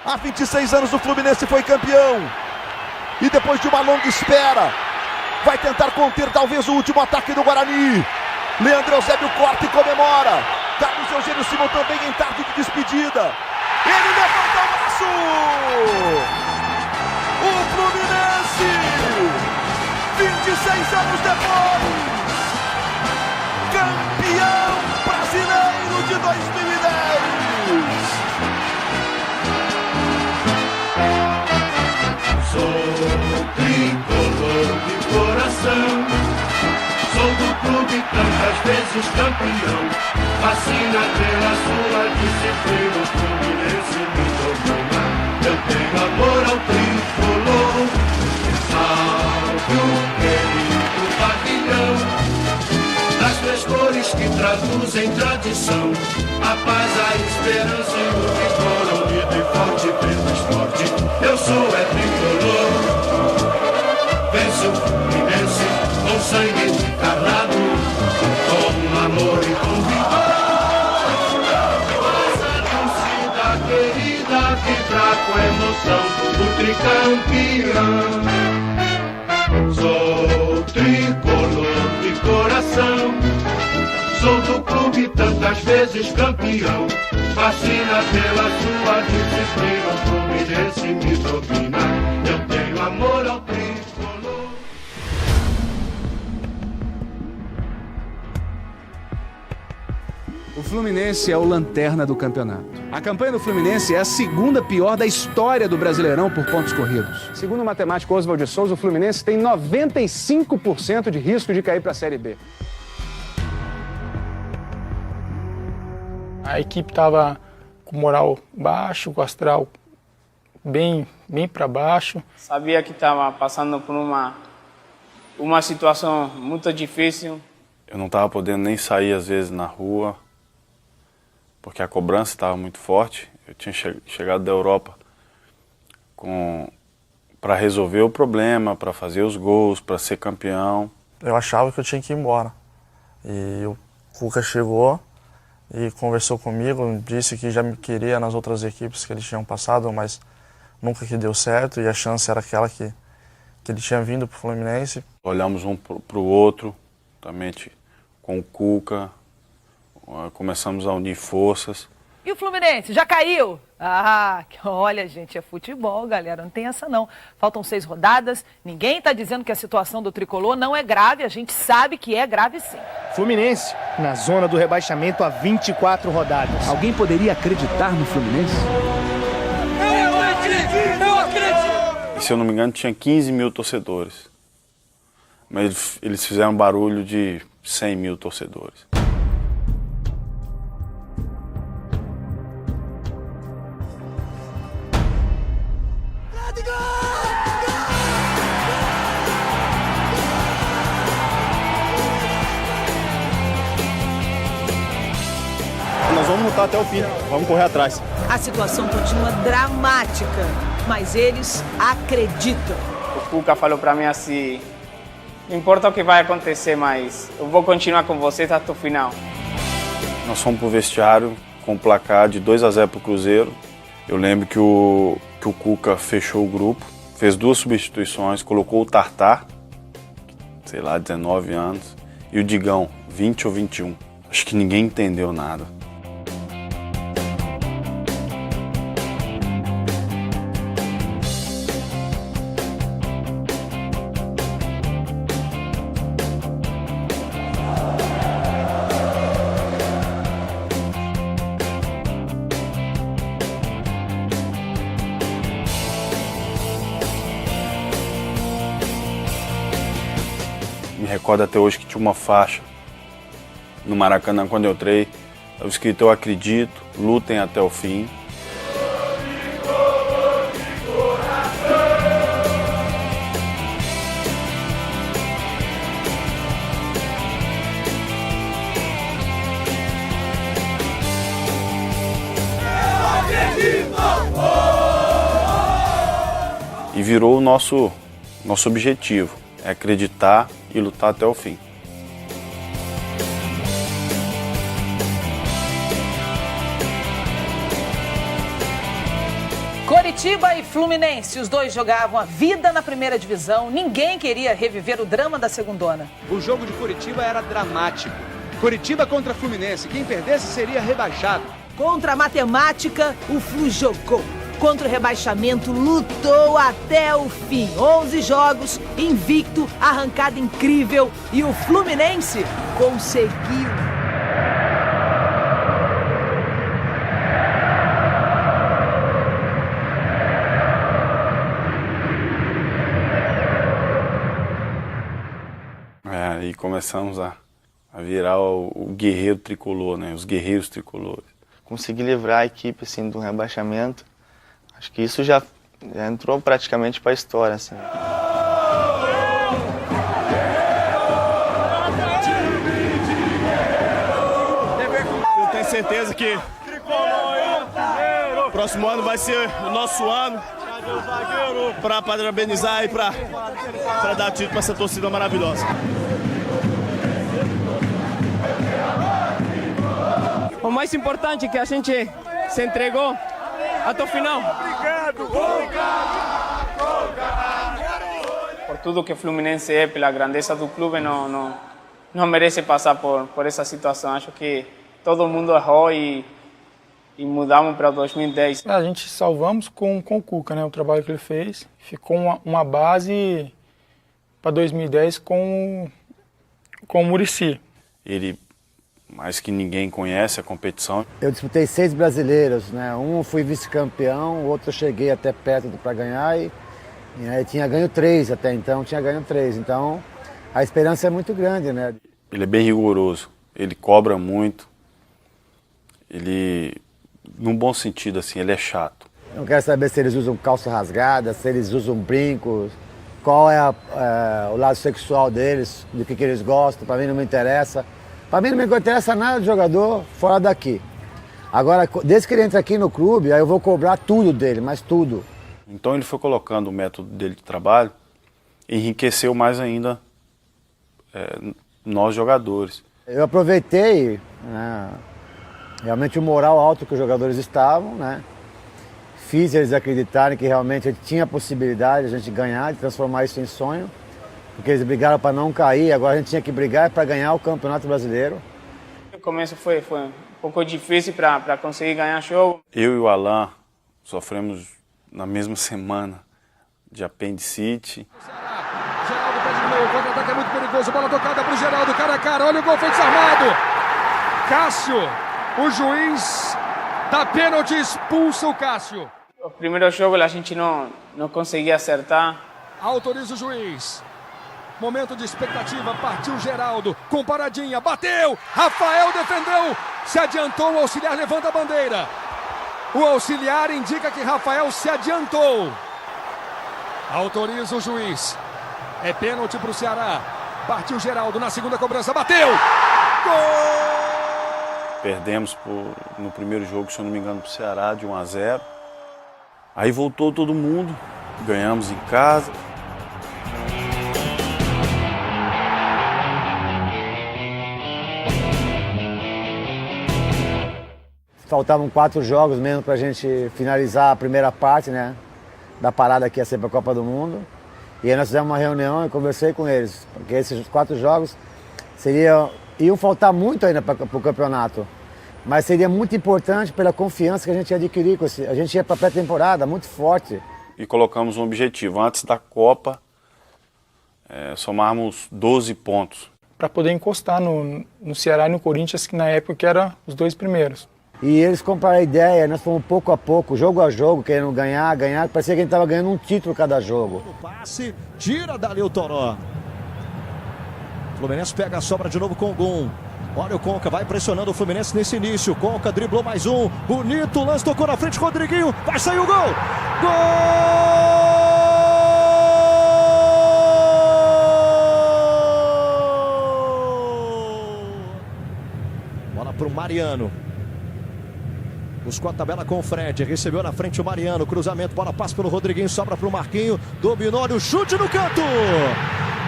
Há 26 anos o Fluminense foi campeão. E depois de uma longa espera, vai tentar conter talvez o último ataque do Guarani. Leandro Eusébio corta e comemora. Carlos Eugênio Simão também em tarde de despedida. Ele levanta o braço. O Fluminense, 26 anos depois, campeão brasileiro de 2010. Sou tricolor de coração, sou do clube tantas vezes campeão. Fascina pela sua disciplina, o Fluminense me domina. Eu tenho amor ao tricolor, salve o querido pavilhão. Das três cores que traduzem tradição, a paz, a esperança e o tricolor unido e forte pelo esporte. Eu sou tricolor, venço o Fluminense com sangue encarnado, com amor e com vigor. Essa torcida querida vibra com emoção do tricampeão. Sou tricolor de coração, sou do clube tantas vezes campeão. Fascina pela sua disciplina, o Fluminense me domina. Eu tenho amor ao tricolor. O Fluminense é o lanterna do campeonato. A campanha do Fluminense é a segunda pior da história do Brasileirão por pontos corridos. Segundo o matemático Oswald de Souza, o Fluminense tem 95% de risco de cair para a Série B. A equipe estava com o moral baixo, com o astral bem para baixo. Sabia que estava passando por uma situação muito difícil. Eu não estava podendo nem sair às vezes na rua, porque a cobrança estava muito forte. Eu tinha chegado da Europa para resolver o problema, para fazer os gols, para ser campeão. Eu achava que eu tinha que ir embora. E o Cuca chegou e conversou comigo, disse que já me queria nas outras equipes que eles tinham passado, mas nunca que deu certo, e a chance era aquela que ele tinha vindo para o Fluminense. Olhamos um para o outro, também com o Cuca, começamos a unir forças. E o Fluminense, já caiu? Olha, gente, é futebol, galera, não tem essa não. Faltam 6 rodadas, ninguém está dizendo que a situação do Tricolor não é grave, a gente sabe que é grave sim. Fluminense, na zona do rebaixamento há 24 rodadas. Alguém poderia acreditar no Fluminense? Eu acredito! E, se eu não me engano, tinha 15 mil torcedores. Mas eles fizeram barulho de 100 mil torcedores. Nós vamos lutar até o fim, vamos correr atrás. A situação continua dramática, mas eles acreditam. O Cuca falou para mim assim, não importa o que vai acontecer, mas eu vou continuar com vocês até o final. Nós fomos pro vestiário com o placar de 2-0 pro Cruzeiro. Eu lembro que o Cuca fechou o grupo, fez 2 substituições, colocou o Tartar, sei lá, 19 anos, e o Digão, 20 ou 21. Acho que ninguém entendeu nada. Me recordo até hoje que tinha uma faixa no Maracanã quando eu entrei. Estava escrito: eu acredito, lutem até o fim. E virou o nosso objetivo, é acreditar e lutar até o fim. Coritiba e Fluminense, os dois jogavam a vida na primeira divisão. Ninguém queria reviver o drama da segundona. O jogo de Coritiba era dramático. Coritiba contra Fluminense, quem perdesse seria rebaixado. Contra a matemática, o Flu jogou. Contra o rebaixamento, lutou até o fim. 11 jogos, invicto, arrancada incrível. E o Fluminense conseguiu. Aí começamos a virar o guerreiro tricolor, né? Os guerreiros tricolores. Consegui livrar a equipe assim, do rebaixamento. Acho que isso já entrou praticamente para a história. Assim. Eu tenho certeza que o próximo ano vai ser o nosso ano para parabenizar e para dar título para essa torcida maravilhosa. O mais importante é que a gente se entregou até o final. Por tudo que o Fluminense é, pela grandeza do clube, não merece passar por essa situação. Acho que todo mundo errou e mudamos para 2010. A gente salvamos com o Cuca, né? O trabalho que ele fez. Ficou uma base para 2010 com o Muricy. Ele, mais que ninguém conhece a competição. Eu disputei 6 brasileiros, né? Um eu fui vice-campeão, o outro eu cheguei até perto para ganhar e tinha ganho 3 até então, tinha ganho 3. Então a esperança é muito grande, né? Ele é bem rigoroso, ele cobra muito, ele, num bom sentido assim, ele é chato. Eu quero saber se eles usam calça rasgada, se eles usam brincos, qual é o lado sexual deles, do que eles gostam, para mim não me interessa. Para mim não me interessa nada de jogador fora daqui. Agora, desde que ele entra aqui no clube, aí eu vou cobrar tudo dele, mas tudo. Então ele foi colocando o método dele de trabalho, enriqueceu mais ainda nós jogadores. Eu aproveitei, né, realmente o moral alto que os jogadores estavam, né? Fiz eles acreditarem que realmente a gente tinha a possibilidade de a gente ganhar, de transformar isso em sonho. Porque eles brigaram para não cair, agora a gente tinha que brigar para ganhar o Campeonato Brasileiro. O começo foi um pouco difícil para conseguir ganhar jogo. Eu e o Alan sofremos na mesma semana de apendicite. Geraldo pede no meio, o contra-ataque é muito perigoso, bola tocada para o Geraldo, cara a cara, olha o gol feito desarmado. Cássio, o juiz dá pênalti, expulsa o Cássio. O primeiro jogo a gente não conseguia acertar. Autoriza o juiz. Momento de expectativa, partiu Geraldo, com paradinha, bateu, Rafael defendeu, se adiantou, o auxiliar levanta a bandeira. O auxiliar indica que Rafael se adiantou. Autoriza o juiz. É pênalti para o Ceará. Partiu Geraldo na segunda cobrança, bateu! Gol! Perdemos no primeiro jogo, se eu não me engano, para o Ceará, de 1-0. Aí voltou todo mundo, ganhamos em casa. Faltavam 4 jogos mesmo para a gente finalizar a primeira parte, né, da parada que ia ser para a Copa do Mundo. E aí nós fizemos uma reunião e conversei com eles, porque esses 4 jogos iam faltar muito ainda para o campeonato. Mas seria muito importante pela confiança que a gente ia adquirir. A gente ia para a pré-temporada muito forte. E colocamos um objetivo, antes da Copa, somarmos 12 pontos. Para poder encostar no Ceará e no Corinthians, que na época eram os 2 primeiros. E eles compraram a ideia, nós fomos pouco a pouco, jogo a jogo, querendo ganhar, parecia que a gente estava ganhando um título cada jogo. O passe, tira dali o Toró. O Fluminense pega a sobra de novo com o Gum. Olha o Conca, vai pressionando o Fluminense nesse início. Conca driblou mais um, bonito lance, tocou na frente, Rodriguinho, vai sair o gol! Gol! Bola para o Mariano. Buscou a tabela com o Fred, recebeu na frente o Mariano, cruzamento, bola passa pelo Rodriguinho, sobra para o Marquinho, dominou, o chute no canto!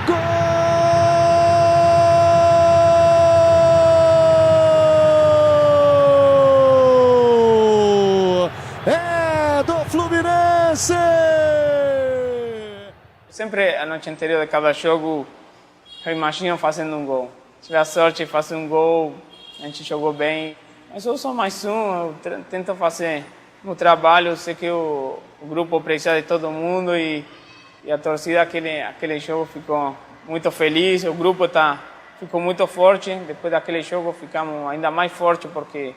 Gol! É do Fluminense! Sempre a noite anterior de cada jogo, eu imagino fazendo um gol. Se tiver a sorte de fazer um gol, a gente jogou bem. Mas eu sou mais um, eu tento fazer o trabalho, eu sei que o grupo precisa de todo mundo e a torcida, aquele jogo ficou muito feliz, o grupo ficou muito forte. Depois daquele jogo ficamos ainda mais fortes porque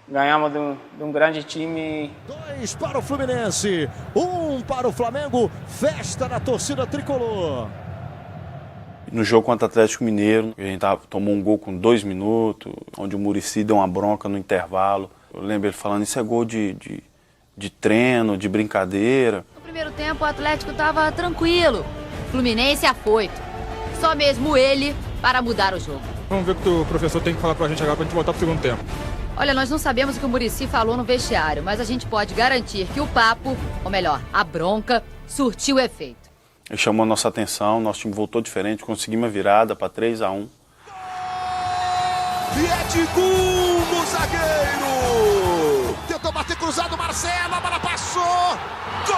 ganhamos de um grande time. 2 para o Fluminense, 1 para o Flamengo, festa na torcida tricolor. No jogo contra o Atlético Mineiro, a gente tomou um gol com 2 minutos, onde o Muricy deu uma bronca no intervalo. Eu lembro ele falando, isso é gol de treino, de brincadeira. No primeiro tempo o Atlético estava tranquilo, Fluminense afoito. Só mesmo ele para mudar o jogo. Vamos ver o que o professor tem que falar pra gente agora pra gente voltar pro segundo tempo. Olha, nós não sabemos o que o Muricy falou no vestiário, mas a gente pode garantir que o papo, ou melhor, a bronca, surtiu efeito. Ele chamou a nossa atenção, nosso time voltou diferente, conseguimos a virada para 3-1. E é de Gungo, zagueiro! Tentou bater cruzado, Marcelo, a bola passou! Gol!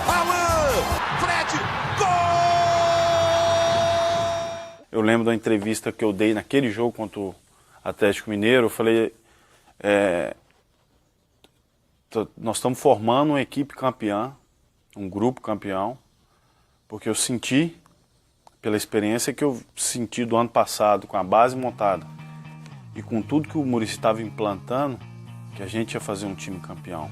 Alan! Fred! Gol! Eu lembro da entrevista que eu dei naquele jogo contra o Atlético Mineiro, eu falei, nós estamos formando uma equipe campeã, um grupo campeão, porque eu senti, pela experiência que eu senti do ano passado, com a base montada e com tudo que o Muricy estava implantando, que a gente ia fazer um time campeão.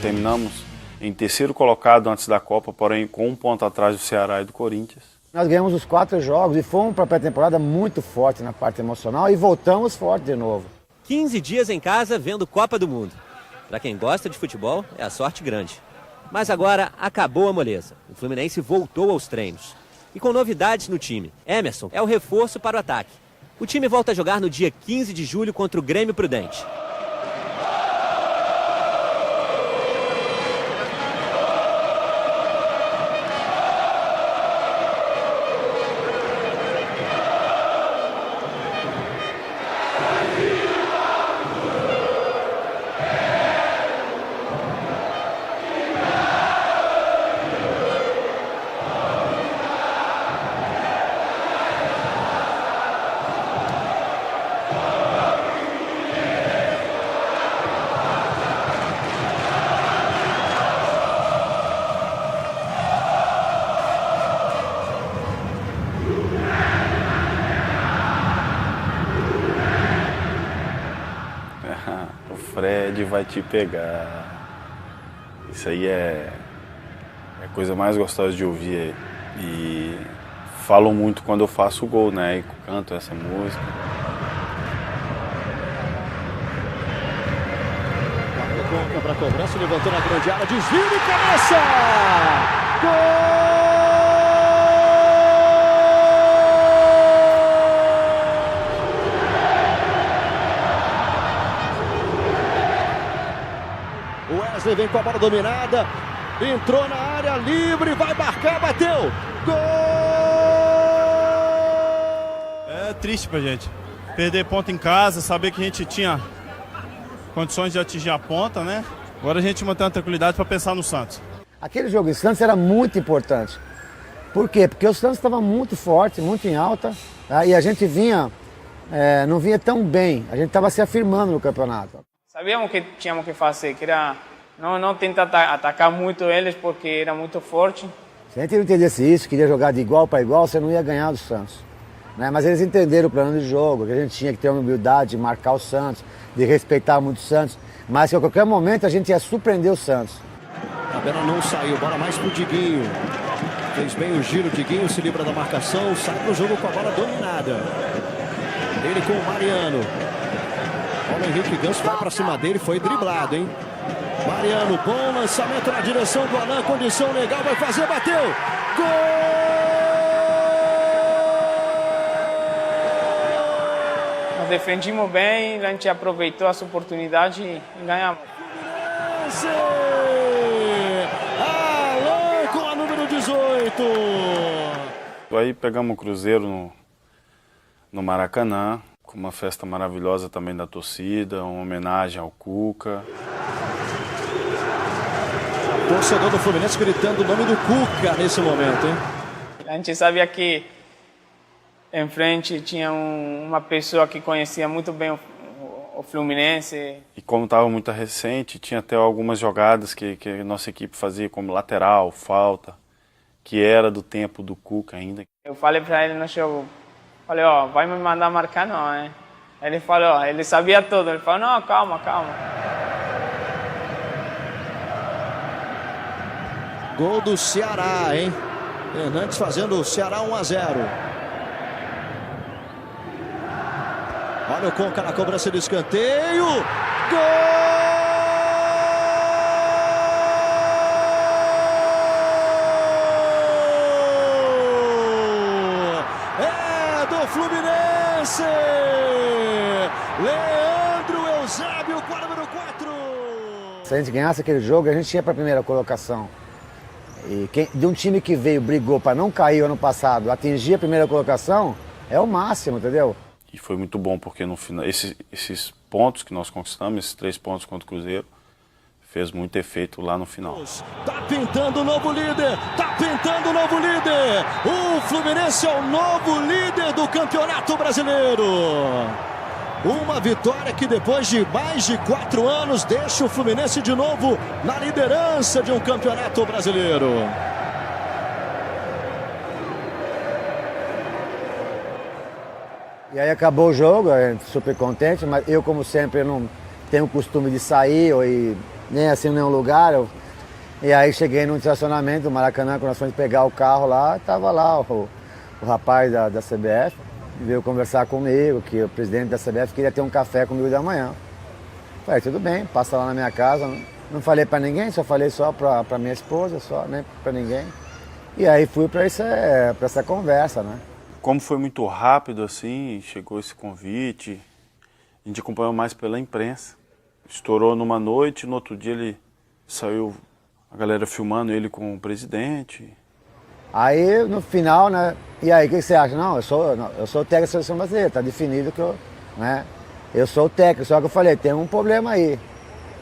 Terminamos em terceiro colocado antes da Copa, porém com 1 ponto atrás do Ceará e do Corinthians. Nós ganhamos os 4 jogos e fomos para a pré-temporada muito forte na parte emocional e voltamos forte de novo. 15 dias em casa vendo Copa do Mundo. Para quem gosta de futebol, é a sorte grande. Mas agora acabou a moleza. O Fluminense voltou aos treinos. E com novidades no time. Emerson é o reforço para o ataque. O time volta a jogar no dia 15 de julho contra o Grêmio Prudente. O Fred vai te pegar. Isso aí é a coisa mais gostosa de ouvir. E falo muito quando eu faço o gol, né? E canto essa música. Conca para cobrança, levantou na grande área, desvio de cabeça! Gol! Wesley vem com a bola dominada, entrou na área livre, vai marcar, bateu! Gol! É triste pra gente perder ponto em casa, saber que a gente tinha condições de atingir a ponta, né? Agora a gente mantém a tranquilidade para pensar no Santos. Aquele jogo em Santos era muito importante. Por quê? Porque o Santos estava muito forte, muito em alta, tá? E a gente não vinha tão bem, a gente estava se afirmando no campeonato. Sabíamos que tínhamos que fazer, que era não tentar atacar muito eles porque era muito forte. Se a gente não entendesse isso, queria jogar de igual para igual, você não ia ganhar do Santos. Né? Mas eles entenderam o plano de jogo, que a gente tinha que ter uma humildade de marcar o Santos, de respeitar muito o Santos, mas que a qualquer momento a gente ia surpreender o Santos. A bola não saiu, bola mais pro Diguinho. Fez bem o giro, Diguinho se livra da marcação, sai pro jogo com a bola dominada. Ele com o Mariano. Paulo Henrique Ganso vai pra cima dele, foi driblado, hein? Mariano, bom lançamento na direção do Alan, condição legal, vai fazer, bateu! Gol! defendimos bem, a gente aproveitou essa oportunidade e ganhamos. Alain com a número 18. Aí pegamos o Cruzeiro no Maracanã, com uma festa maravilhosa também da torcida, uma homenagem ao Cuca. Torcedor do Fluminense gritando o nome do Cuca nesse momento, hein? A gente sabia que em frente tinha uma pessoa que conhecia muito bem o Fluminense. E como estava muito recente, tinha até algumas jogadas que a nossa equipe fazia como lateral, falta, que era do tempo do Cuca ainda. Eu falei para ele no jogo, falei, ó, vai me mandar marcar não, hein? Ele falou, ó, ele sabia tudo, ele falou, não, calma, calma. Gol do Ceará, hein? Hernandes fazendo o Ceará 1-0. Olha o Conca na cobrança do escanteio. Gol! É do Fluminense! Leandro Eusébio com a número 4. Se a gente ganhasse aquele jogo, a gente ia para a primeira colocação. E de um time que veio, brigou para não cair o ano passado, atingir a primeira colocação, é o máximo, entendeu? E foi muito bom, porque no final, esses pontos que nós conquistamos, esses 3 pontos contra o Cruzeiro, fez muito efeito lá no final. Tá pintando o novo líder, tá pintando o novo líder. O Fluminense é o novo líder do Campeonato Brasileiro. Uma vitória que depois de mais de 4 anos deixa o Fluminense de novo na liderança de um Campeonato Brasileiro. E aí acabou o jogo, super contente, mas eu, como sempre, não tenho o costume de sair ou ir nem assim em nenhum lugar. E aí cheguei no estacionamento do Maracanã, quando nós fomos pegar o carro lá, estava lá o rapaz da CBF, veio conversar comigo, que o presidente da CBF queria ter um café comigo da manhã. Falei, tudo bem, passa lá na minha casa. Não falei para ninguém, só falei só para minha esposa, só, nem para ninguém. E aí fui para essa conversa, né? Como foi muito rápido assim, chegou esse convite, a gente acompanhou mais pela imprensa. Estourou numa noite, no outro dia ele saiu, a galera filmando ele com o presidente. Aí no final, né? E aí, o que você acha? Não, eu sou o técnico da seleção brasileira, tá definido que eu sou o técnico, só que eu falei, tem um problema aí.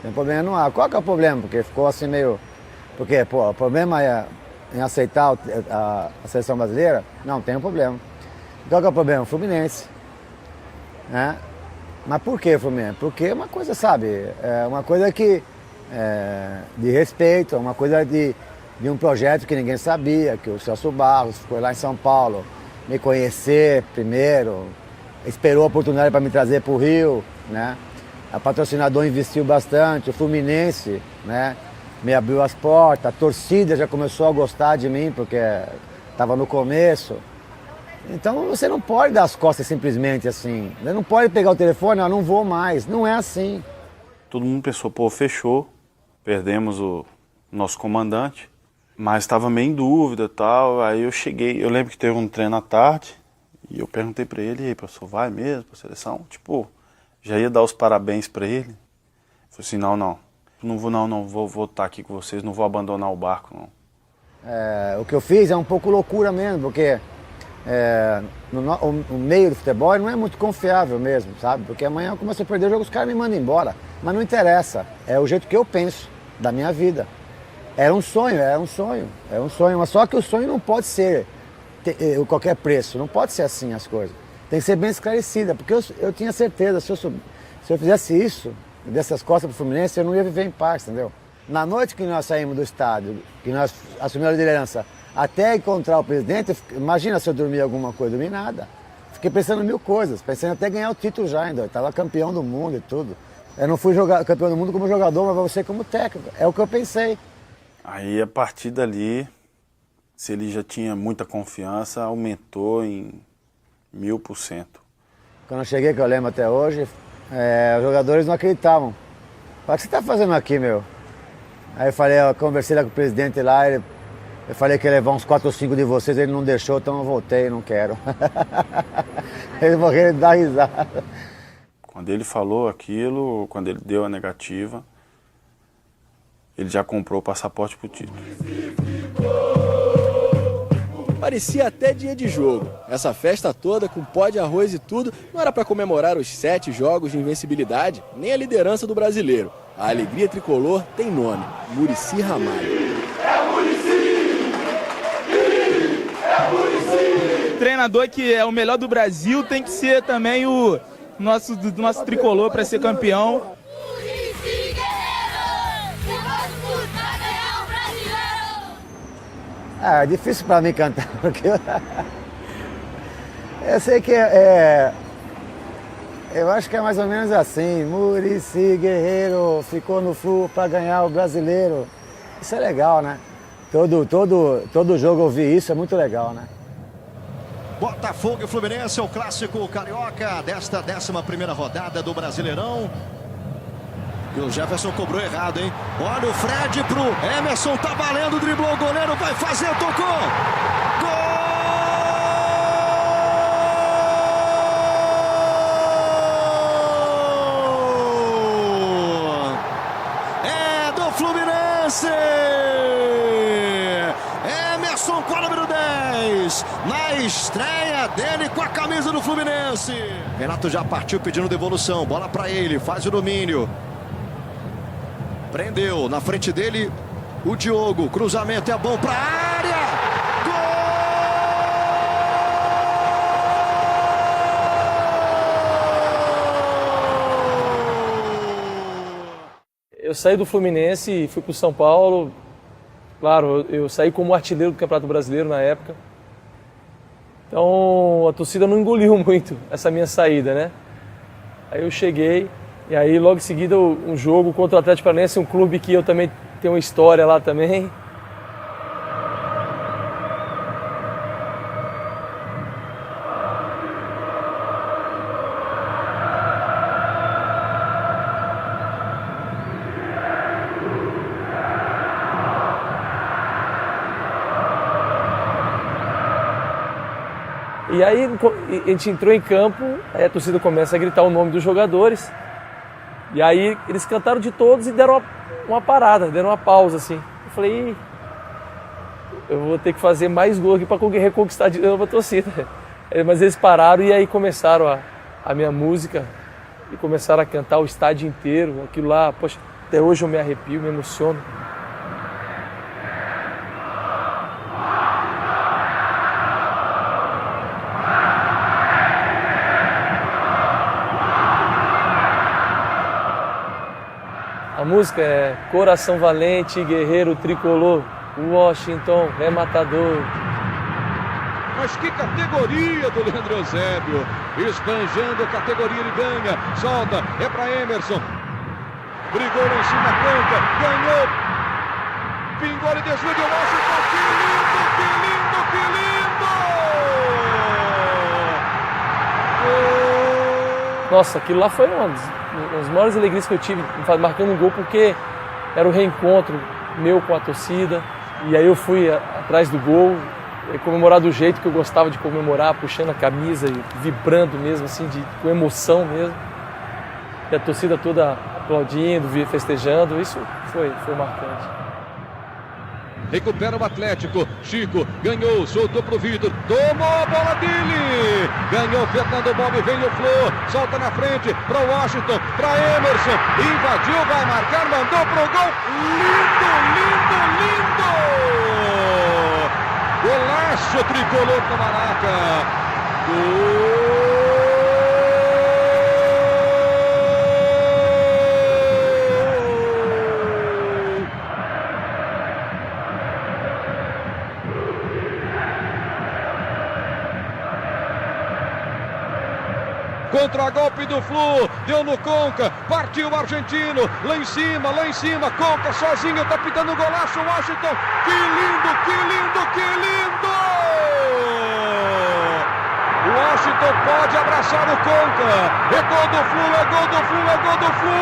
Tem um problema no ar. Qual que é o problema? Porque ficou assim meio. Porque, pô, o problema é em aceitar a seleção brasileira? Não, tem um problema. Qual que é o problema? O Fluminense. Né? Mas por que o Fluminense? Porque é uma coisa, sabe, é uma coisa que de respeito, é uma coisa de um projeto que ninguém sabia, que o Celso Barros foi lá em São Paulo me conhecer primeiro, esperou a oportunidade para me trazer para o Rio, né? A patrocinador investiu bastante, o Fluminense, né, me abriu as portas, a torcida já começou a gostar de mim, porque estava no começo. Então você não pode dar as costas simplesmente assim, você não pode pegar o telefone, não vou mais, não é assim. Todo mundo pensou, pô, fechou, perdemos o nosso comandante, mas estava meio em dúvida e tal, aí eu cheguei, eu lembro que teve um treino à tarde, e eu perguntei para ele, e aí, professor, vai mesmo para a seleção? Tipo, já ia dar os parabéns para ele. Ele falou assim, não vou estar aqui com vocês, não vou abandonar o barco, não. O que eu fiz é um pouco loucura mesmo, porque o meio do futebol não é muito confiável mesmo, sabe? Porque amanhã eu começo a perder o jogo, os caras me mandam embora. Mas não interessa, é o jeito que eu penso da minha vida. Era um sonho, mas só que o sonho não pode ser qualquer preço, não pode ser assim as coisas. Tem que ser bem esclarecida, porque eu tinha certeza, se eu fizesse isso, dessas costas pro Fluminense, eu não ia viver em paz, entendeu? Na noite que nós saímos do estádio, que nós assumimos a liderança, até encontrar o presidente, imagina se eu dormi alguma coisa, dormi nada. Fiquei pensando em mil coisas, pensando até ganhar o título já ainda, eu estava campeão do mundo e tudo. Eu não fui campeão do mundo como jogador, mas você como técnico, é o que eu pensei. Aí a partir dali, se ele já tinha muita confiança, aumentou em 1000%. Quando eu cheguei, que eu lembro até hoje, os jogadores não acreditavam. Falaram, o que você está fazendo aqui, meu? Aí eu conversei lá com o presidente lá, eu falei que ia levar uns 4 ou 5 de vocês, ele não deixou, então eu voltei, não quero. Eles morreram de dar risada. Quando ele falou aquilo, quando ele deu a negativa, ele já comprou o passaporte pro título. Parecia até dia de jogo. Essa festa toda, com pó de arroz e tudo, não era para comemorar os 7 jogos de invencibilidade, nem a liderança do brasileiro. A alegria tricolor tem nome: Muricy Ramalho. O treinador que é o melhor do Brasil tem que ser também o nosso tricolor para ser campeão. É difícil para mim cantar, porque eu sei que eu acho que é mais ou menos assim. Muricy Guerreiro ficou no Flu para ganhar o brasileiro. Isso é legal, né? Todo jogo ouvir isso é muito legal, né? Botafogo e Fluminense, o clássico carioca desta 11ª rodada do Brasileirão. E o Jefferson cobrou errado, hein? Olha o Fred pro Emerson, tá valendo, driblou o goleiro, vai fazer, tocou! Gol! É do Fluminense! Emerson com a número 10, na estreia dele com a camisa do Fluminense. Renato já partiu pedindo devolução, bola pra ele, faz o domínio. Prendeu, na frente dele o Diogo, cruzamento é bom para a área, gol! Eu saí do Fluminense e fui para o São Paulo. Claro, eu saí como artilheiro do Campeonato Brasileiro na época. Então a torcida não engoliu muito essa minha saída, né? Aí eu cheguei. E aí, logo em seguida, um jogo contra o Atlético Paranaense, um clube que eu também tenho uma história lá também. E aí, a gente entrou em campo, aí a torcida começa a gritar o nome dos jogadores. E aí eles cantaram de todos e deram uma parada, deram uma pausa assim. Eu falei, eu vou ter que fazer mais gol aqui para reconquistar de novo a torcida. Mas eles pararam e aí começaram a minha música e começaram a cantar o estádio inteiro. Aquilo lá, poxa, até hoje eu me arrepio, me emociono. A música é Coração Valente, Guerreiro Tricolor, Washington é matador. Mas que categoria do Leandro Eusébio, esbanjando a categoria, ele ganha, solta, é para Emerson, brigou lá em cima, conta, ganhou, pingou e desviou de Washington, que lindo, que lindo, que lindo! Nossa, aquilo lá foi uma das maiores alegrias que eu tive marcando um gol, porque era o reencontro meu com a torcida, e aí eu fui atrás do gol, comemorar do jeito que eu gostava de comemorar, puxando a camisa e vibrando mesmo, assim, com emoção mesmo. E a torcida toda aplaudindo, festejando, isso foi marcante. Recupera o Atlético, Chico ganhou, soltou pro Vitor, tomou a bola dele, ganhou Fernando Bob, vem o Flo, solta na frente para Washington, para Emerson, invadiu, vai marcar, mandou pro gol, lindo, lindo, lindo! Golaço tricolor do Maraca, gol! Contra-golpe do Flu, deu no Conca, partiu o argentino, lá em cima, Conca sozinho, tá pitando golaço, Washington, que lindo, que lindo, que lindo! O Washington pode abraçar o Conca, é gol do Flu, é gol do Flu, é gol do Flu!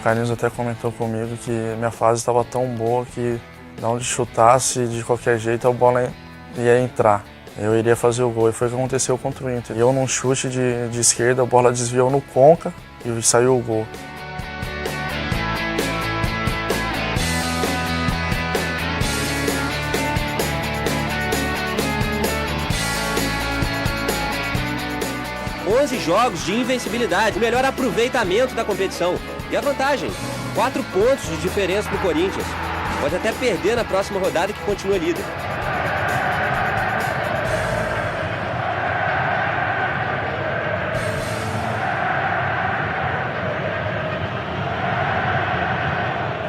Carlinhos até comentou comigo que minha fase estava tão boa que de onde chutasse de qualquer jeito a bola ia entrar. Eu iria fazer o gol e foi o que aconteceu contra o Inter. Eu num chute de esquerda, a bola desviou no Conca e saiu o gol. Jogos de invencibilidade, o melhor aproveitamento da competição. E a vantagem, 4 pontos de diferença para o Corinthians. Pode até perder na próxima rodada que continua líder.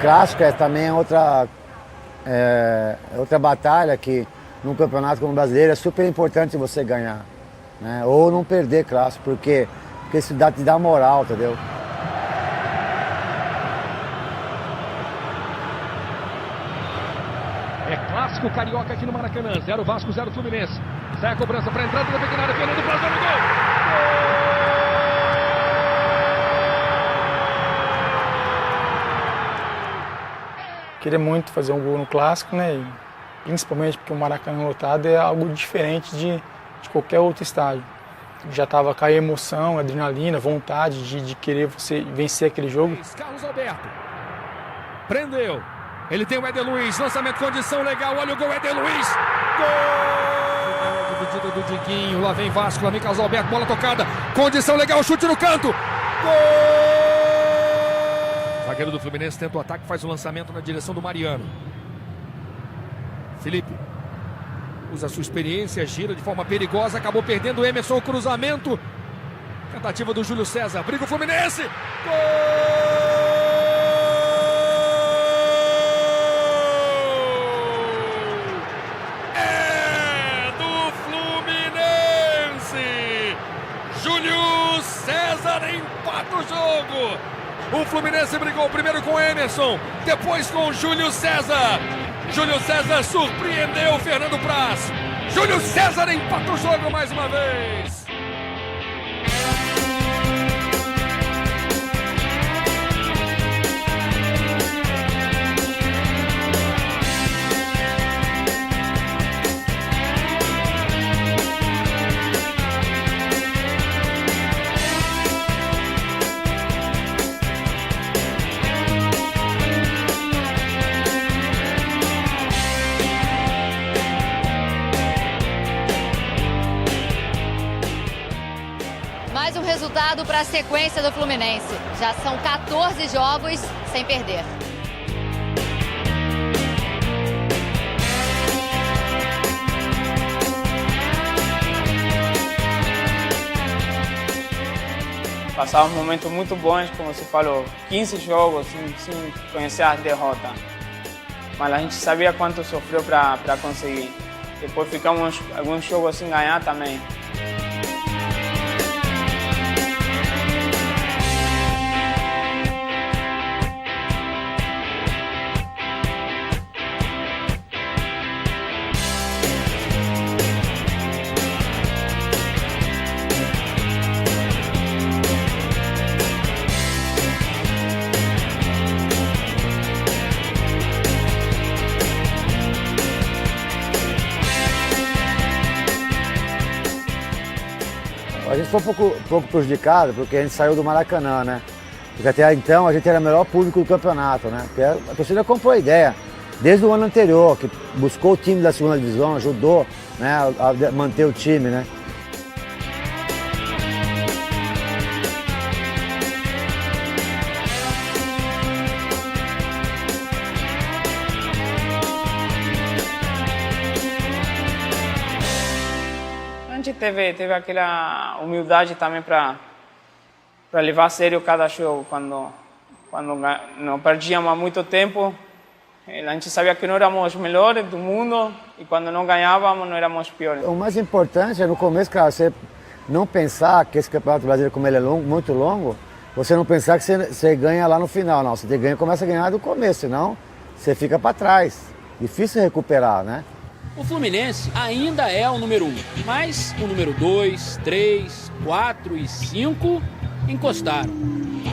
Clássico também é outra batalha que num campeonato como o brasileiro é super importante você ganhar. Né? Ou não perder clássico, porque isso te dá moral, entendeu? É clássico carioca aqui no Maracanã, 0 Vasco, 0 Fluminense. Sai a cobrança para a entrada da pequena área, Fernando Braz no gol! Queria muito fazer um gol no clássico, né? E principalmente porque o Maracanã lotado é algo diferente de qualquer outro estádio. Já estava com a emoção, adrenalina, vontade de querer você vencer aquele jogo. Carlos Alberto prendeu, ele tem o Éder Luiz, lançamento, condição legal, olha o gol, Éder Luiz, gol! Dividida do Diguinho, lá vem Vasco, lá vem Carlos Alberto, bola tocada, condição legal, chute no canto, gol! O zagueiro do Fluminense tenta o ataque, faz o lançamento na direção do Mariano. Felipe usa a sua experiência, gira de forma perigosa, acabou perdendo o Emerson, o cruzamento. Tentativa do Júlio César, briga o Fluminense. Gol! É do Fluminense! Júlio César empata o jogo. O Fluminense brigou primeiro com o Emerson, depois com o Júlio César. Júlio César surpreendeu o Fernando Braz. Júlio César empata o jogo mais uma vez. Mais um resultado para a sequência do Fluminense. Já são 14 jogos sem perder. Passava momentos muito bons, como você falou, 15 jogos sem conhecer a derrota. Mas a gente sabia quanto sofreu para conseguir. Depois ficamos alguns jogos sem ganhar também. A gente foi um pouco prejudicado porque a gente saiu do Maracanã, né? Porque até então a gente era o melhor público do campeonato, né? Porque a torcida comprou a ideia desde o ano anterior, que buscou o time da segunda divisão, ajudou, né, a manter o time, né? Teve aquela humildade também para levar a sério cada jogo. Quando não perdíamos há muito tempo, a gente sabia que não éramos os melhores do mundo e quando não ganhávamos, não éramos piores. O mais importante é no começo, cara, você não pensar que esse Campeonato Brasileiro, como ele é longo, muito longo, você não pensar que você ganha lá no final, não. Você começa a ganhar do começo, senão você fica para trás. Difícil recuperar, né? O Fluminense ainda é o número 1, mas o número 2, 3, 4 e 5 encostaram.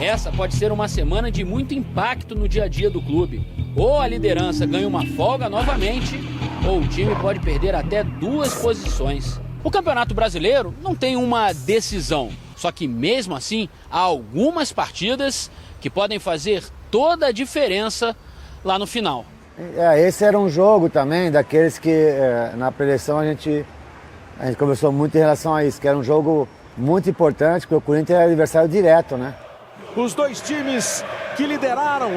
Essa pode ser uma semana de muito impacto no dia a dia do clube. Ou a liderança ganha uma folga novamente, ou o time pode perder até 2 posições. O Campeonato Brasileiro não tem uma decisão, só que mesmo assim há algumas partidas que podem fazer toda a diferença lá no final. Esse era um jogo também daqueles que na preleção a gente conversou muito em relação a isso, que era um jogo muito importante, porque o Corinthians é adversário direto, né? Os dois times que lideram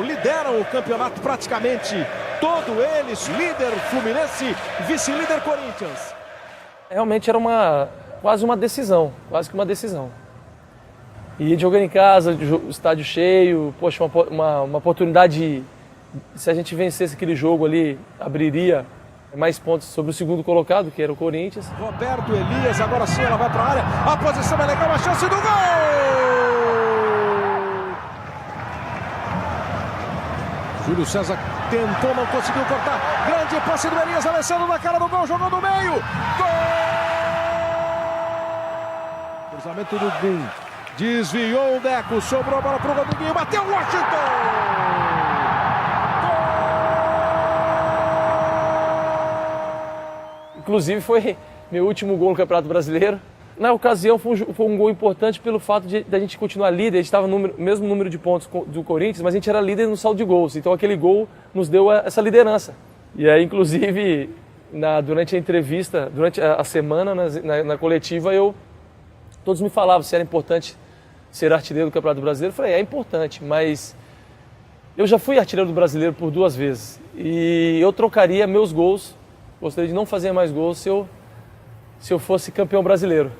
o campeonato praticamente todo eles, líder Fluminense, vice-líder Corinthians. Realmente era quase uma decisão. E jogando em casa, estádio cheio, poxa, uma oportunidade, se a gente vencesse aquele jogo ali, abriria mais pontos sobre o segundo colocado, que era o Corinthians. Roberto Elias, agora sim ela vai para a área, a posição é legal, a chance do gol! Júlio César tentou, não conseguiu cortar. Grande passe do Elias, Alessandro na cara do gol, jogou no meio. Gol! Cruzamento do Gum. Desviou o Deco, sobrou a bola para o Rodriguinho, bateu o Washington! Inclusive foi meu último gol no Campeonato Brasileiro. Na ocasião foi um gol importante pelo fato de a gente continuar líder. A gente estava no mesmo número de pontos do Corinthians, mas a gente era líder no saldo de gols. Então aquele gol nos deu essa liderança. E aí, inclusive, durante a entrevista, durante a semana, na coletiva, todos me falavam se era importante ser artilheiro do Campeonato Brasileiro. Eu falei, é importante, mas eu já fui artilheiro do Brasileiro por 2 vezes. E eu trocaria meus gols, gostaria de não fazer mais gols se eu fosse campeão brasileiro.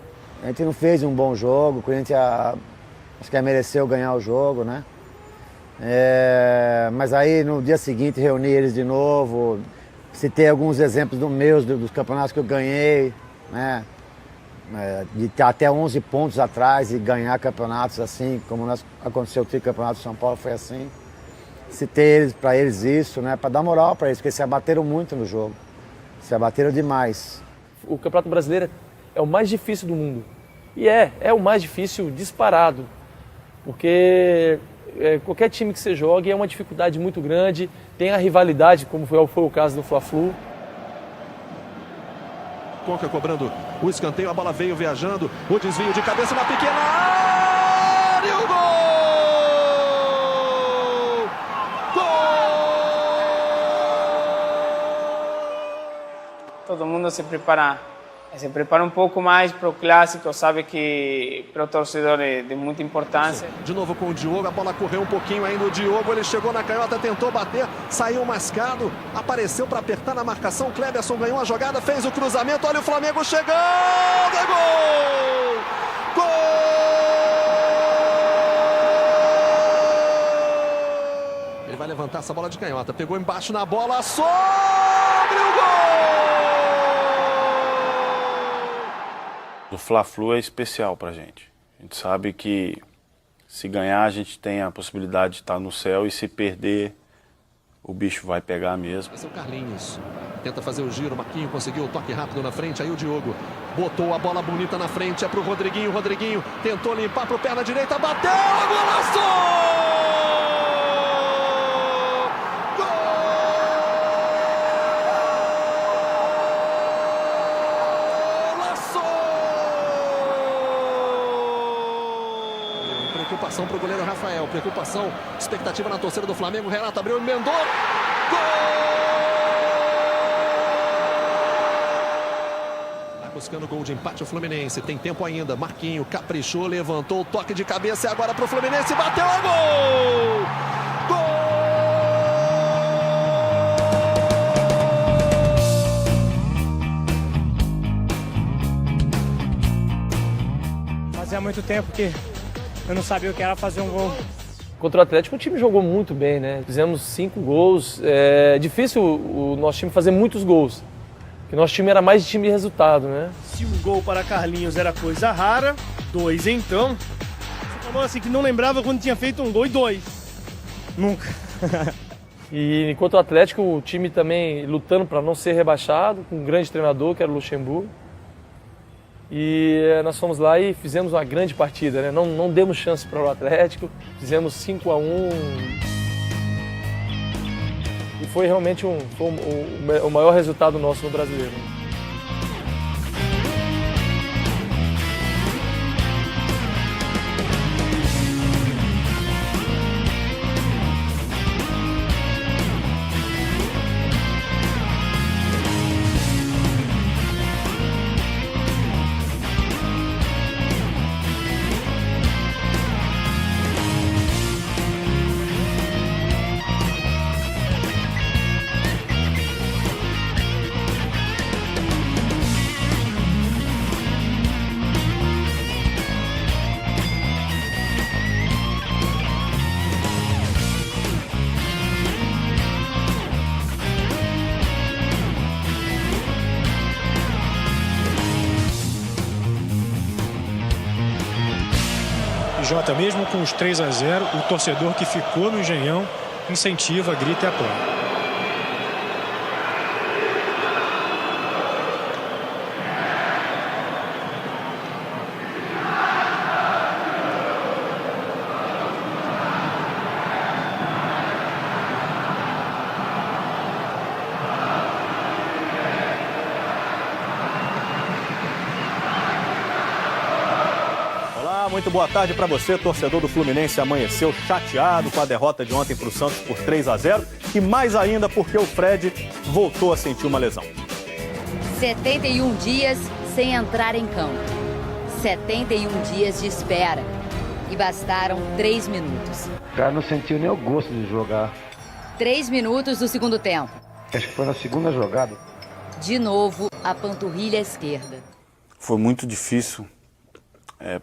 A gente não fez um bom jogo, o Corinthians acho que mereceu ganhar o jogo, né? Mas aí no dia seguinte reuni eles de novo, citei alguns exemplos dos campeonatos que eu ganhei, né? De estar até 11 pontos atrás e ganhar campeonatos assim, como aconteceu o tricampeonato de São Paulo, foi assim. Citei para eles isso, né? Para dar moral para eles, porque se abateram muito no jogo, se abateram demais. O Campeonato Brasileiro é o mais difícil do mundo. E é o mais difícil disparado. Porque qualquer time que você jogue é uma dificuldade muito grande. Tem a rivalidade, como foi o caso do Fla-Flu. Conca cobrando o escanteio, a bola veio viajando. O desvio de cabeça na pequena área. E o gol! Todo mundo se prepara um pouco mais para o clássico, sabe que para o torcedor é de muita importância. De novo com o Diogo, a bola correu um pouquinho ainda, o Diogo, ele chegou na canhota, tentou bater, saiu mascado, apareceu para apertar na marcação, Cleberson ganhou a jogada, fez o cruzamento, olha o Flamengo chegando, é gol! Gol! Ele vai levantar essa bola de canhota, pegou embaixo na bola, sobre o gol! O Fla-Flu é especial pra gente. A gente sabe que se ganhar a gente tem a possibilidade de estar no céu e se perder o bicho vai pegar mesmo. Esse é o Carlinhos. Tenta fazer o giro, Marquinhos conseguiu o toque rápido na frente, aí o Diogo botou a bola bonita na frente, é pro Rodriguinho, Rodriguinho tentou limpar pro perna direita, bateu, golaço! Preocupação para o goleiro Rafael, preocupação, expectativa na torcida do Flamengo, Renato abriu, emendou, gol! Tá buscando gol de empate o Fluminense, tem tempo ainda, Marquinho caprichou, levantou o toque de cabeça e agora para o Fluminense, bateu, a gol! Gol! Fazia muito tempo que eu não sabia o que era fazer um gol. Contra o Atlético o time jogou muito bem, né? Fizemos 5 gols. É difícil o nosso time fazer muitos gols. Porque o nosso time era mais de time de resultado, né? Se um gol para Carlinhos era coisa rara, 2 então. Você falou assim que não lembrava quando tinha feito um gol e 2. Nunca. E enquanto o Atlético, o time também lutando para não ser rebaixado, com um grande treinador que era o Luxemburgo. E nós fomos lá e fizemos uma grande partida, né? Não demos chance para o Atlético, fizemos 5-1. E foi realmente o maior resultado nosso no Brasileiro. Jota, mesmo com os 3-0, o torcedor que ficou no Engenhão incentiva, grita e apoia. Muito boa tarde para você, torcedor do Fluminense. Amanheceu chateado com a derrota de ontem para o Santos por 3-0 e mais ainda porque o Fred voltou a sentir uma lesão. 71 dias sem entrar em campo. 71 dias de espera. E bastaram 3 minutos. O cara não sentiu nem o gosto de jogar. 3 minutos do segundo tempo. Acho que foi na segunda jogada. De novo, a panturrilha esquerda. Foi muito difícil.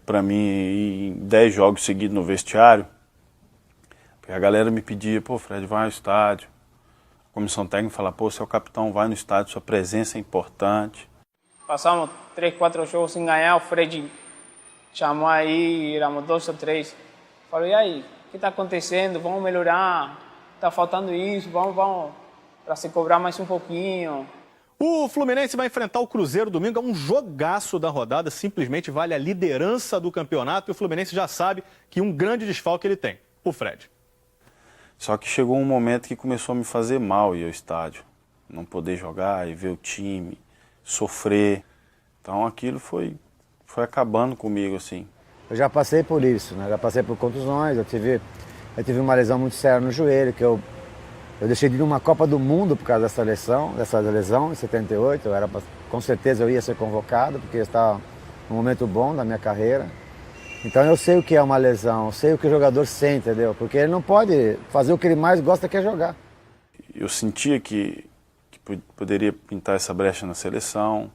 Para mim, ir em 10 jogos seguidos no vestiário, porque a galera me pedia, pô, Fred, vai ao estádio. A comissão técnica fala, pô, você é o capitão, vai no estádio, sua presença é importante. Passamos 3, 4 jogos sem ganhar, o Fred chamou aí, éramos 2 ou 3. Falei, e aí, o que está acontecendo? Vamos melhorar, está faltando isso, vamos para se cobrar mais um pouquinho. O Fluminense vai enfrentar o Cruzeiro domingo, é um jogaço da rodada, simplesmente vale a liderança do campeonato e o Fluminense já sabe que um grande desfalque ele tem, o Fred. Só que chegou um momento que começou a me fazer mal ir ao estádio, não poder jogar e ver o time, sofrer, então aquilo foi acabando comigo assim. Eu já passei por isso, né? Já passei por contusões, eu tive uma lesão muito séria no joelho, que eu deixei de ir numa Copa do Mundo por causa dessa lesão em 78. Com certeza eu ia ser convocado, porque eu estava num momento bom da minha carreira. Então eu sei o que é uma lesão, eu sei o que o jogador sente, entendeu? Porque ele não pode fazer o que ele mais gosta, que é jogar. Eu sentia que poderia pintar essa brecha na seleção,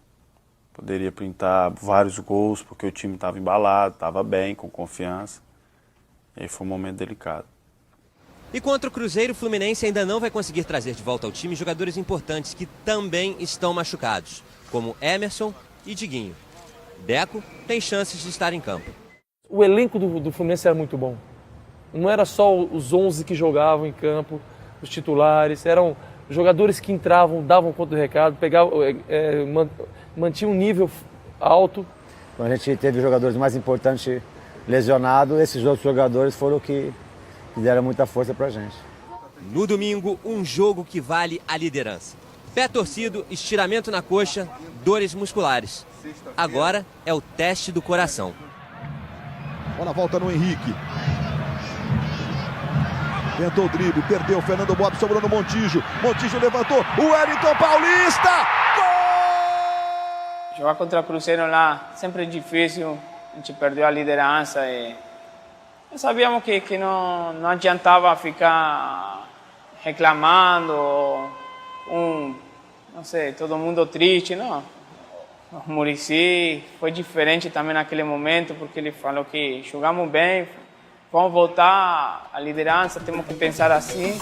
poderia pintar vários gols, porque o time estava embalado, estava bem, com confiança. E aí foi um momento delicado. E contra o Cruzeiro, o Fluminense ainda não vai conseguir trazer de volta ao time jogadores importantes que também estão machucados, como Emerson e Diguinho. Deco tem chances de estar em campo. O elenco do Fluminense era muito bom. Não era só os 11 que jogavam em campo, os titulares, eram jogadores que entravam, davam conta do recado, mantinham um nível alto. Quando a gente teve os jogadores mais importantes lesionados, esses outros jogadores foram que deram muita força pra gente. No domingo, um jogo que vale a liderança. Pé torcido, estiramento na coxa, dores musculares. Agora é o teste do coração. Olha a volta no Henrique. Tentou o drible, perdeu. Fernando Bob sobrou no Montijo. Montijo levantou. O Wellington Paulista! Gol! Jogar contra o Cruzeiro lá sempre é difícil. A gente perdeu a liderança e sabíamos que não adiantava ficar reclamando, não sei, todo mundo triste, não. O Muricy foi diferente também naquele momento, porque ele falou que jogamos bem, vamos voltar à liderança, temos que pensar assim.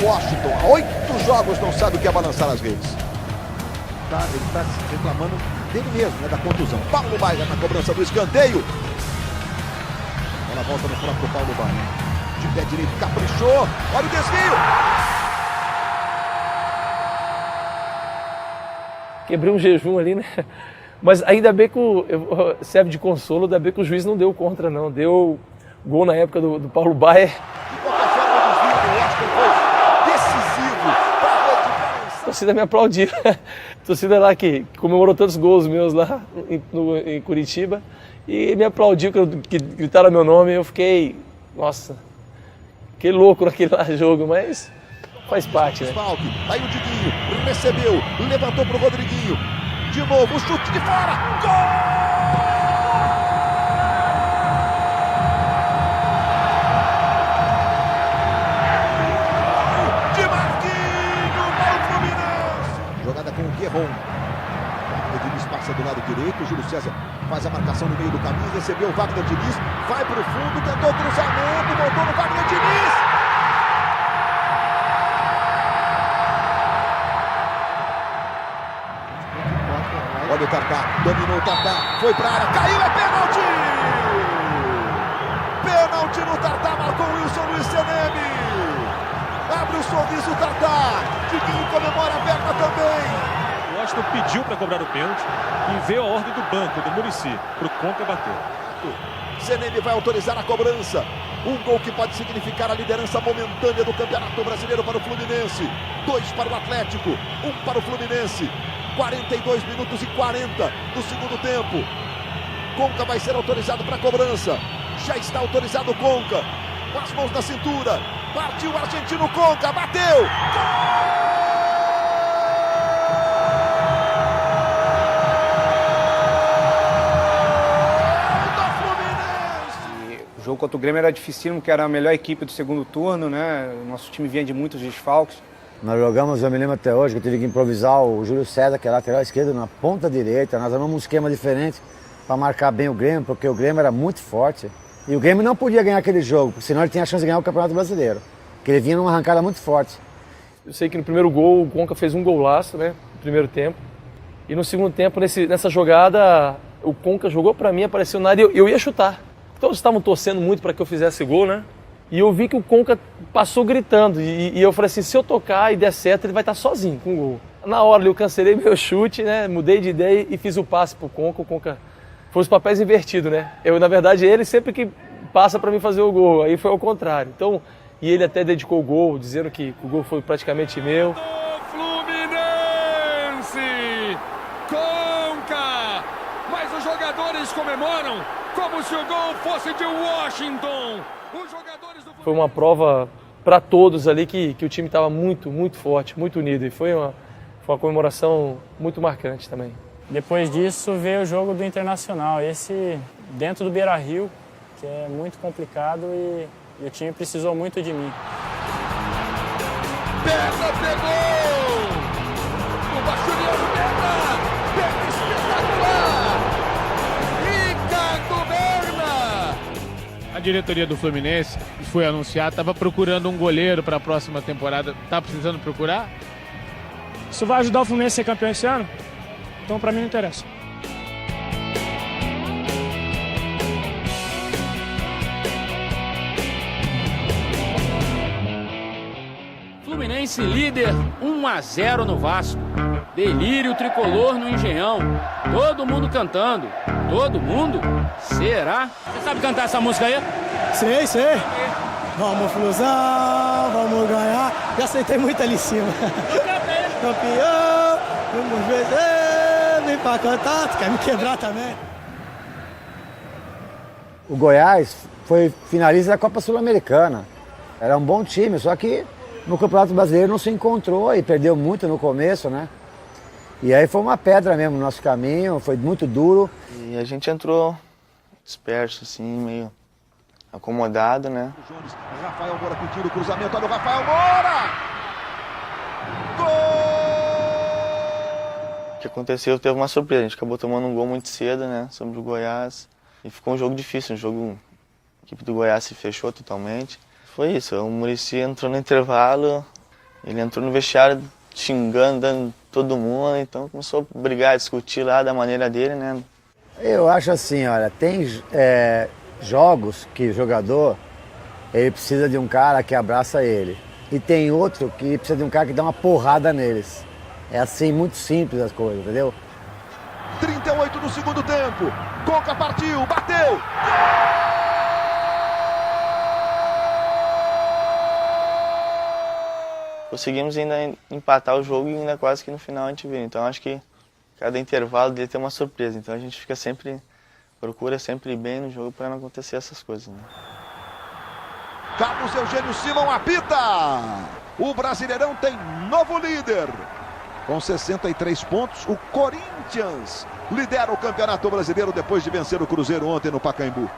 Washington, há 8 jogos não sabe o que é balançar as redes. Ele está reclamando dele mesmo, né, da contusão. Paulo Baier na cobrança do escanteio. Bola volta no próprio Paulo Baier. De pé direito, caprichou. Olha o desvio. Quebrei um jejum ali, né? Mas ainda bem que serve de consolo, ainda bem que o juiz não deu contra, não. Deu gol na época do Paulo Baier. A torcida me aplaudiu. A torcida lá que comemorou tantos gols meus lá em Curitiba e me aplaudiu, que gritaram meu nome. Eu fiquei, nossa, fiquei louco naquele lá jogo, mas faz parte, né? Aí o Diguinho recebeu, levantou pro Rodriguinho. De novo, o chute de fora. Gol! Com o Guerron. Wagner Diniz passa do lado direito. O Júlio César faz a marcação no meio do caminho. Recebeu o Wagner Diniz. Vai para o fundo. Tentou o cruzamento. Voltou no Wagner Diniz. Olha o Tartá. Dominou o Tartá. Foi para a área. Caiu. É pênalti. Pênalti no Tartá. Marcou o Wilson Luiz Seneme. Abre o sorriso, Tartá. Diguinho comemora a perna também. O Washington pediu para cobrar o pênalti e veio a ordem do banco, do Muricy, para o Conca bater. Seneme vai autorizar a cobrança. Um gol que pode significar a liderança momentânea do Campeonato Brasileiro para o Fluminense. 2 para o Atlético, 1 para o Fluminense. 42 minutos e 40 do segundo tempo. Conca vai ser autorizado para a cobrança. Já está autorizado o Conca. Com as mãos na cintura. Partiu o argentino Conca, bateu! O jogo contra o Grêmio era dificílimo, porque era a melhor equipe do segundo turno, né? O nosso time vinha de muitos desfalques. Nós jogamos, eu me lembro até hoje, que eu tive que improvisar o Júlio César, que é lateral esquerdo, na ponta direita. Nós armamos um esquema diferente para marcar bem o Grêmio, porque o Grêmio era muito forte. E o Grêmio não podia ganhar aquele jogo, porque senão ele tinha a chance de ganhar o Campeonato Brasileiro. Porque ele vinha numa arrancada muito forte. Eu sei que no primeiro gol o Conca fez um golaço, né? No primeiro tempo. E no segundo tempo, nessa jogada, o Conca jogou pra mim, apareceu na área e eu ia chutar. Todos estavam torcendo muito para que eu fizesse gol, né? E eu vi que o Conca passou gritando. E eu falei assim, se eu tocar e der certo, ele vai estar sozinho com o gol. Na hora eu cancelei meu chute, né? Mudei de ideia e fiz o passe pro Conca. O Conca foi os papéis invertidos, né? Na verdade, ele sempre que passa para mim fazer o gol. Aí foi ao contrário. Então, e ele até dedicou o gol, dizendo que o gol foi praticamente meu. Fluminense! Conca! Mas os jogadores comemoram como se o gol fosse de Washington. Os jogadores do... Foi uma prova para todos ali que o time estava muito, muito forte, muito unido. E foi uma comemoração muito marcante também. Depois disso veio o jogo do Internacional, esse dentro do Beira-Rio, que é muito complicado e o time precisou muito de mim. Berna pegou! O Bachuriano Berna espetacular! Ricardo Berna! A diretoria do Fluminense, que foi anunciada, estava procurando um goleiro para a próxima temporada. Está precisando procurar? Isso vai ajudar o Fluminense a ser campeão esse ano? Então, para mim, não interessa. Fluminense líder 1-0 no Vasco. Delírio tricolor no Engenhão. Todo mundo cantando. Todo mundo? Será? Você sabe cantar essa música aí? Sei. Vamos, Flusão, vamos ganhar. Já sentei muito ali em cima. Campeão, vamos ver, vem pra cantar, tu quer me quebrar também? O Goiás foi finalista da Copa Sul-Americana. Era um bom time, só que no Campeonato Brasileiro não se encontrou e perdeu muito no começo, né? E aí foi uma pedra mesmo no nosso caminho, foi muito duro. E a gente entrou disperso, assim, meio acomodado, né? Rafael Moura pedindo o cruzamento, olha o Rafael Moura! Gol! O que aconteceu, teve uma surpresa, a gente acabou tomando um gol muito cedo, né, sobre o Goiás. E ficou um jogo difícil, a equipe do Goiás se fechou totalmente. Foi isso, o Muricy entrou no intervalo, ele entrou no vestiário xingando, dando todo mundo, então começou a brigar, a discutir lá da maneira dele, né. Eu acho assim, olha, tem jogos que o jogador ele precisa de um cara que abraça ele. E tem outro que precisa de um cara que dá uma porrada neles. É assim, muito simples as coisas, entendeu? 38 do segundo tempo. Conca partiu, bateu. Conseguimos ainda empatar o jogo e ainda quase que no final a gente vira. Então acho que cada intervalo dele tem uma surpresa. Então a gente fica sempre, procura sempre ir bem no jogo para não acontecer essas coisas, né? Carlos Eugênio Simão apita. O Brasileirão tem novo líder. Com 63 pontos, o Corinthians lidera o Campeonato Brasileiro depois de vencer o Cruzeiro ontem no Pacaembu.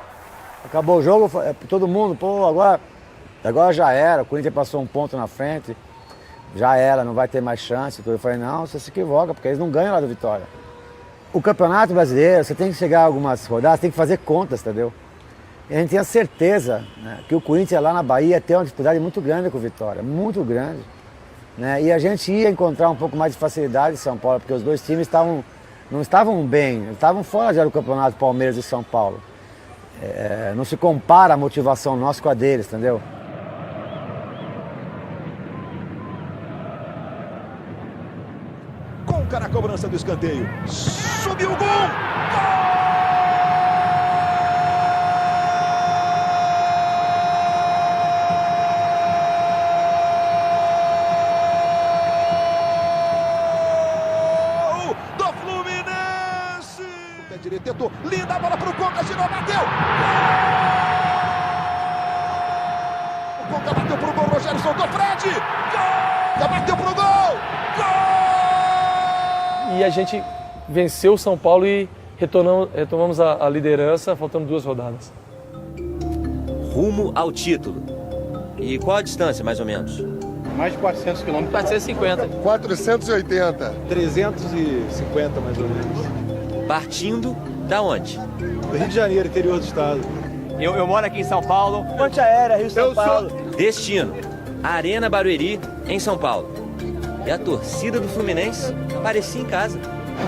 Acabou o jogo, todo mundo, pô, agora já era, o Corinthians passou um ponto na frente, já era, não vai ter mais chance. Eu falei, não, você se equivoca, porque eles não ganham lá do Vitória. O Campeonato Brasileiro, você tem que chegar a algumas rodadas, tem que fazer contas, entendeu? E a gente tinha certeza, né, que o Corinthians lá na Bahia ia ter uma dificuldade muito grande com o Vitória, muito grande. Né? E a gente ia encontrar um pouco mais de facilidade em São Paulo, porque os dois times não estavam bem, estavam fora já do campeonato, Palmeiras e São Paulo. Não se compara a motivação nossa com a deles, entendeu? Conca na cobrança do escanteio. Subiu o gol! Tentou, linda bola pro Conca, girou, bateu! O Conca bateu pro gol, Rogério soltou, Fred! Gol! Já bateu pro gol! Gol! E a gente venceu o São Paulo e retomamos a liderança, faltando 2 rodadas. Rumo ao título. E qual a distância, mais ou menos? Mais de 400 quilômetros. 450. 480. 350, mais ou menos. Partindo da onde? Do Rio de Janeiro, interior do estado. Eu moro aqui em São Paulo. Ponte Aérea, Rio São Paulo. Destino: Arena Barueri, em São Paulo. E a torcida do Fluminense parecia em casa.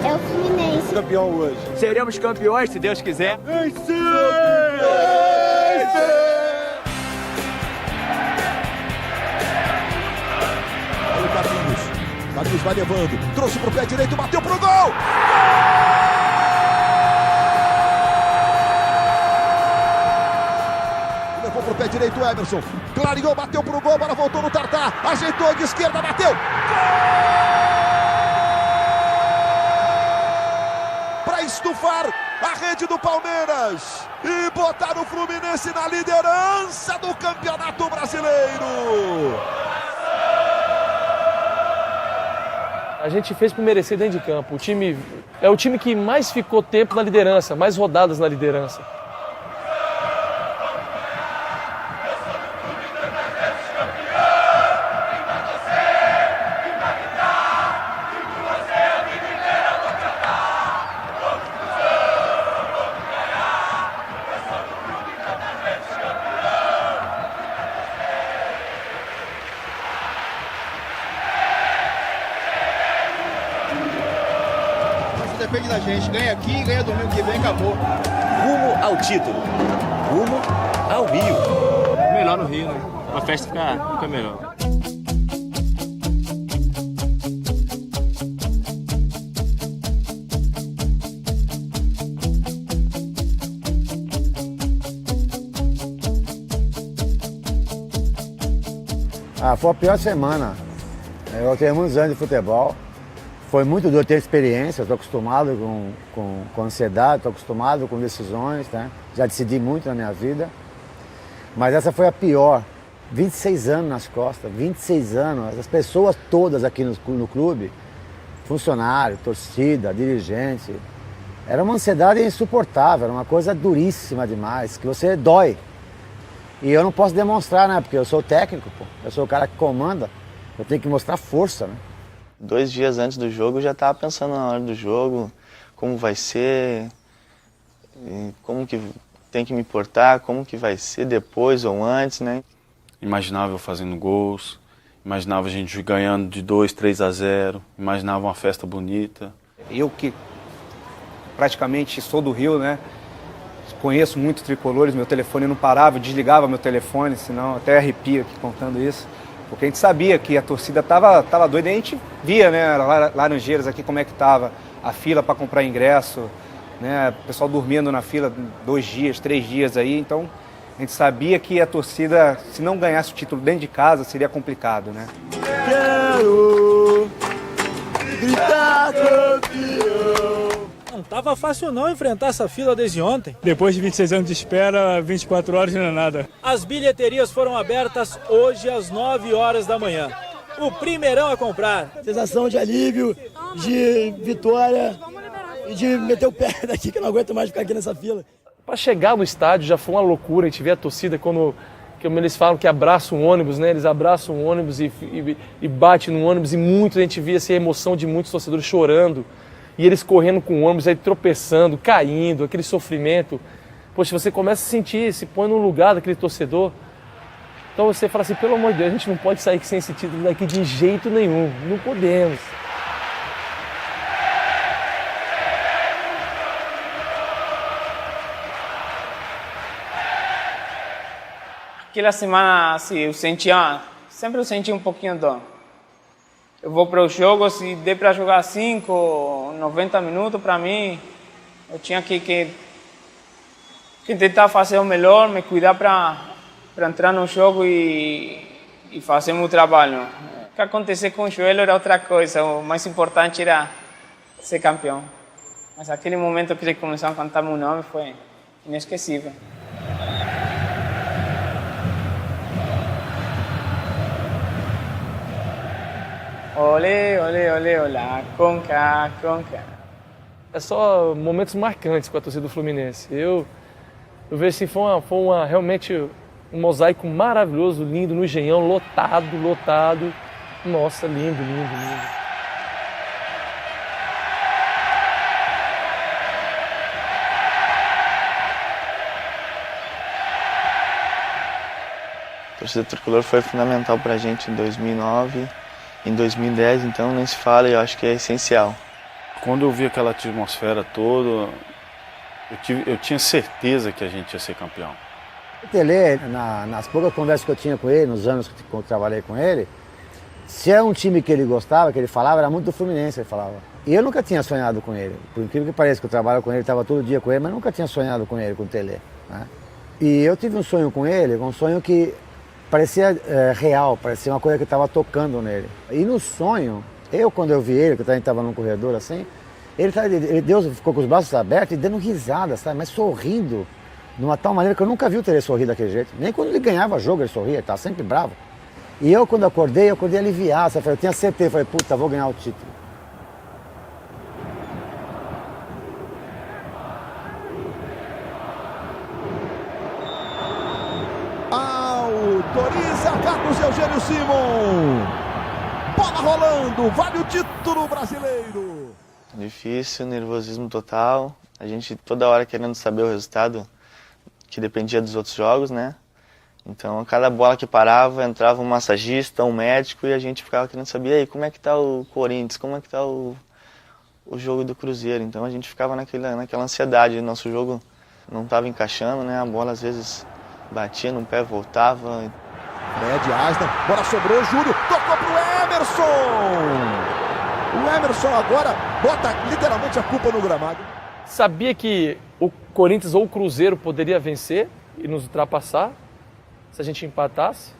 É o Fluminense. Campeão hoje. Seremos campeões, se Deus quiser. Olha o Carlinhos vai levando, trouxe pro pé direito, bateu pro gol! Levou pro pé direito o Emerson, clareou, bateu pro gol, bola voltou no Tartar, ajeitou de esquerda, bateu! Gol! Para estufar a rede do Palmeiras e botar o Fluminense na liderança do Campeonato Brasileiro. A gente fez por merecer dentro de campo. O time é o time que mais ficou tempo na liderança, mais rodadas na liderança. Depende da gente, ganha aqui, ganha domingo que vem, acabou. Rumo ao título, rumo ao Rio. Melhor no Rio, né? A festa fica melhor. Foi a pior semana. Eu tenho muitos anos de futebol. Foi muito duro ter experiência, eu estou acostumado com ansiedade, estou acostumado com decisões, né? Já decidi muito na minha vida. Mas essa foi a pior. 26 anos nas costas, 26 anos. As pessoas todas aqui no clube, funcionário, torcida, dirigente. Era uma ansiedade insuportável, era uma coisa duríssima demais, que você dói. E eu não posso demonstrar, né? Porque eu sou o técnico, pô. Eu sou o cara que comanda. Eu tenho que mostrar força, né? 2 dias antes do jogo eu já estava pensando na hora do jogo, como vai ser, como que tem que me portar, como que vai ser depois ou antes, né? Imaginava eu fazendo gols, imaginava a gente ganhando de 2, 3-0, imaginava uma festa bonita. Eu que praticamente sou do Rio, né? conheço muitos tricolores, meu telefone não parava, eu desligava meu telefone, senão até arrepio aqui contando isso. Porque a gente sabia que a torcida tava doida, e a gente via, né, Laranjeiras aqui como é que tava, a fila para comprar ingresso, né, o pessoal dormindo na fila 2 dias, 3 dias aí, então a gente sabia que a torcida, se não ganhasse o título dentro de casa, seria complicado, né? Quero gritar campeão. Não tava fácil não enfrentar essa fila desde ontem. Depois de 26 anos de espera, 24 horas não é nada. As bilheterias foram abertas hoje às 9 horas da manhã. O primeirão a comprar. Sensação de alívio, de vitória e de meter o pé daqui, que eu não aguento mais ficar aqui nessa fila. Para chegar no estádio já foi uma loucura, a gente vê a torcida como eles falam que abraça um ônibus, né? Eles abraçam um ônibus e bate no ônibus, e muito a gente via assim, a emoção de muitos torcedores chorando, e eles correndo com o ônibus, aí tropeçando, caindo, aquele sofrimento. Poxa, você começa a sentir, se põe no lugar daquele torcedor. Então você fala assim, pelo amor de Deus, a gente não pode sair sem esse título daqui de jeito nenhum, não podemos. Aquela semana, assim, sempre eu sentia um pouquinho de dor. Eu vou para o jogo, se der para jogar 5, 90 minutos, para mim, eu tinha que tentar fazer o melhor, me cuidar para entrar no jogo e fazer meu trabalho. O que aconteceu com o joelho era outra coisa, o mais importante era ser campeão. Mas aquele momento que eles começaram a cantar meu nome foi inesquecível. Olê, olê, olê, olá, conca, conca. É só momentos marcantes com a torcida do Fluminense. Eu vejo assim, foi realmente um mosaico maravilhoso, lindo, no Engenhão, lotado. Nossa, lindo, lindo, lindo. A torcida tricolor foi fundamental para a gente em 2009. Em 2010, então, nem se fala, e eu acho que é essencial. Quando eu vi aquela atmosfera toda, eu tinha certeza que a gente ia ser campeão. O Tele, nas poucas conversas que eu tinha com ele, nos anos que eu trabalhei com ele, se era um time que ele gostava, que ele falava, era muito do Fluminense, ele falava. E eu nunca tinha sonhado com ele. Por incrível que pareça, que eu trabalho com ele, estava todo dia com ele, mas nunca tinha sonhado com ele, com o Tele, né? E eu tive um sonho com ele, um sonho que parecia real, parecia uma coisa que estava tocando nele. E no sonho, quando eu vi ele, que a gente estava num corredor assim, Deus ficou com os braços abertos e dando risada, sabe? Mas sorrindo, de uma tal maneira que eu nunca vi o Tele sorrir daquele jeito. Nem quando ele ganhava jogo ele sorria, ele estava sempre bravo. E eu, quando acordei aliviado, sabe? Eu tinha certeza, falei, puta, vou ganhar o título. Autoriza Carlos Eugênio Simon. Bola rolando, vale o título brasileiro. Difícil, nervosismo total. A gente toda hora querendo saber o resultado, que dependia dos outros jogos, né? Então, a cada bola que parava, entrava um massagista, um médico, e a gente ficava querendo saber, e aí, como é que tá o Corinthians, como é que tá o jogo do Cruzeiro. Então, a gente ficava naquela ansiedade. Nosso jogo não estava encaixando, né? A bola, às vezes, batia no pé, voltava. Fred Aslan, bola sobrou, Júlio, tocou pro Emerson. O Emerson agora bota literalmente a culpa no gramado. Sabia que o Corinthians ou o Cruzeiro poderia vencer e nos ultrapassar se a gente empatasse.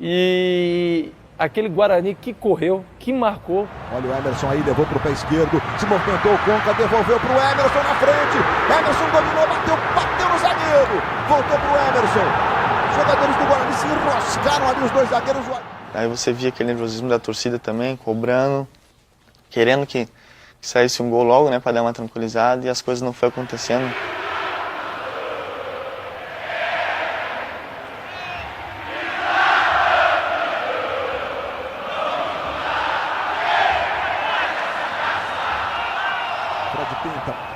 E aquele Guarani que correu, que marcou. Olha o Emerson aí, levou pro pé esquerdo, se movimentou o Conca, devolveu pro Emerson na frente. Emerson dominou, bateu no zagueiro, voltou pro Emerson. Os jogadores do Guarani se enroscaram ali, os dois zagueiros. Aí você via aquele nervosismo da torcida também, cobrando, querendo que saísse um gol logo, né, para dar uma tranquilizada, e as coisas não foram acontecendo.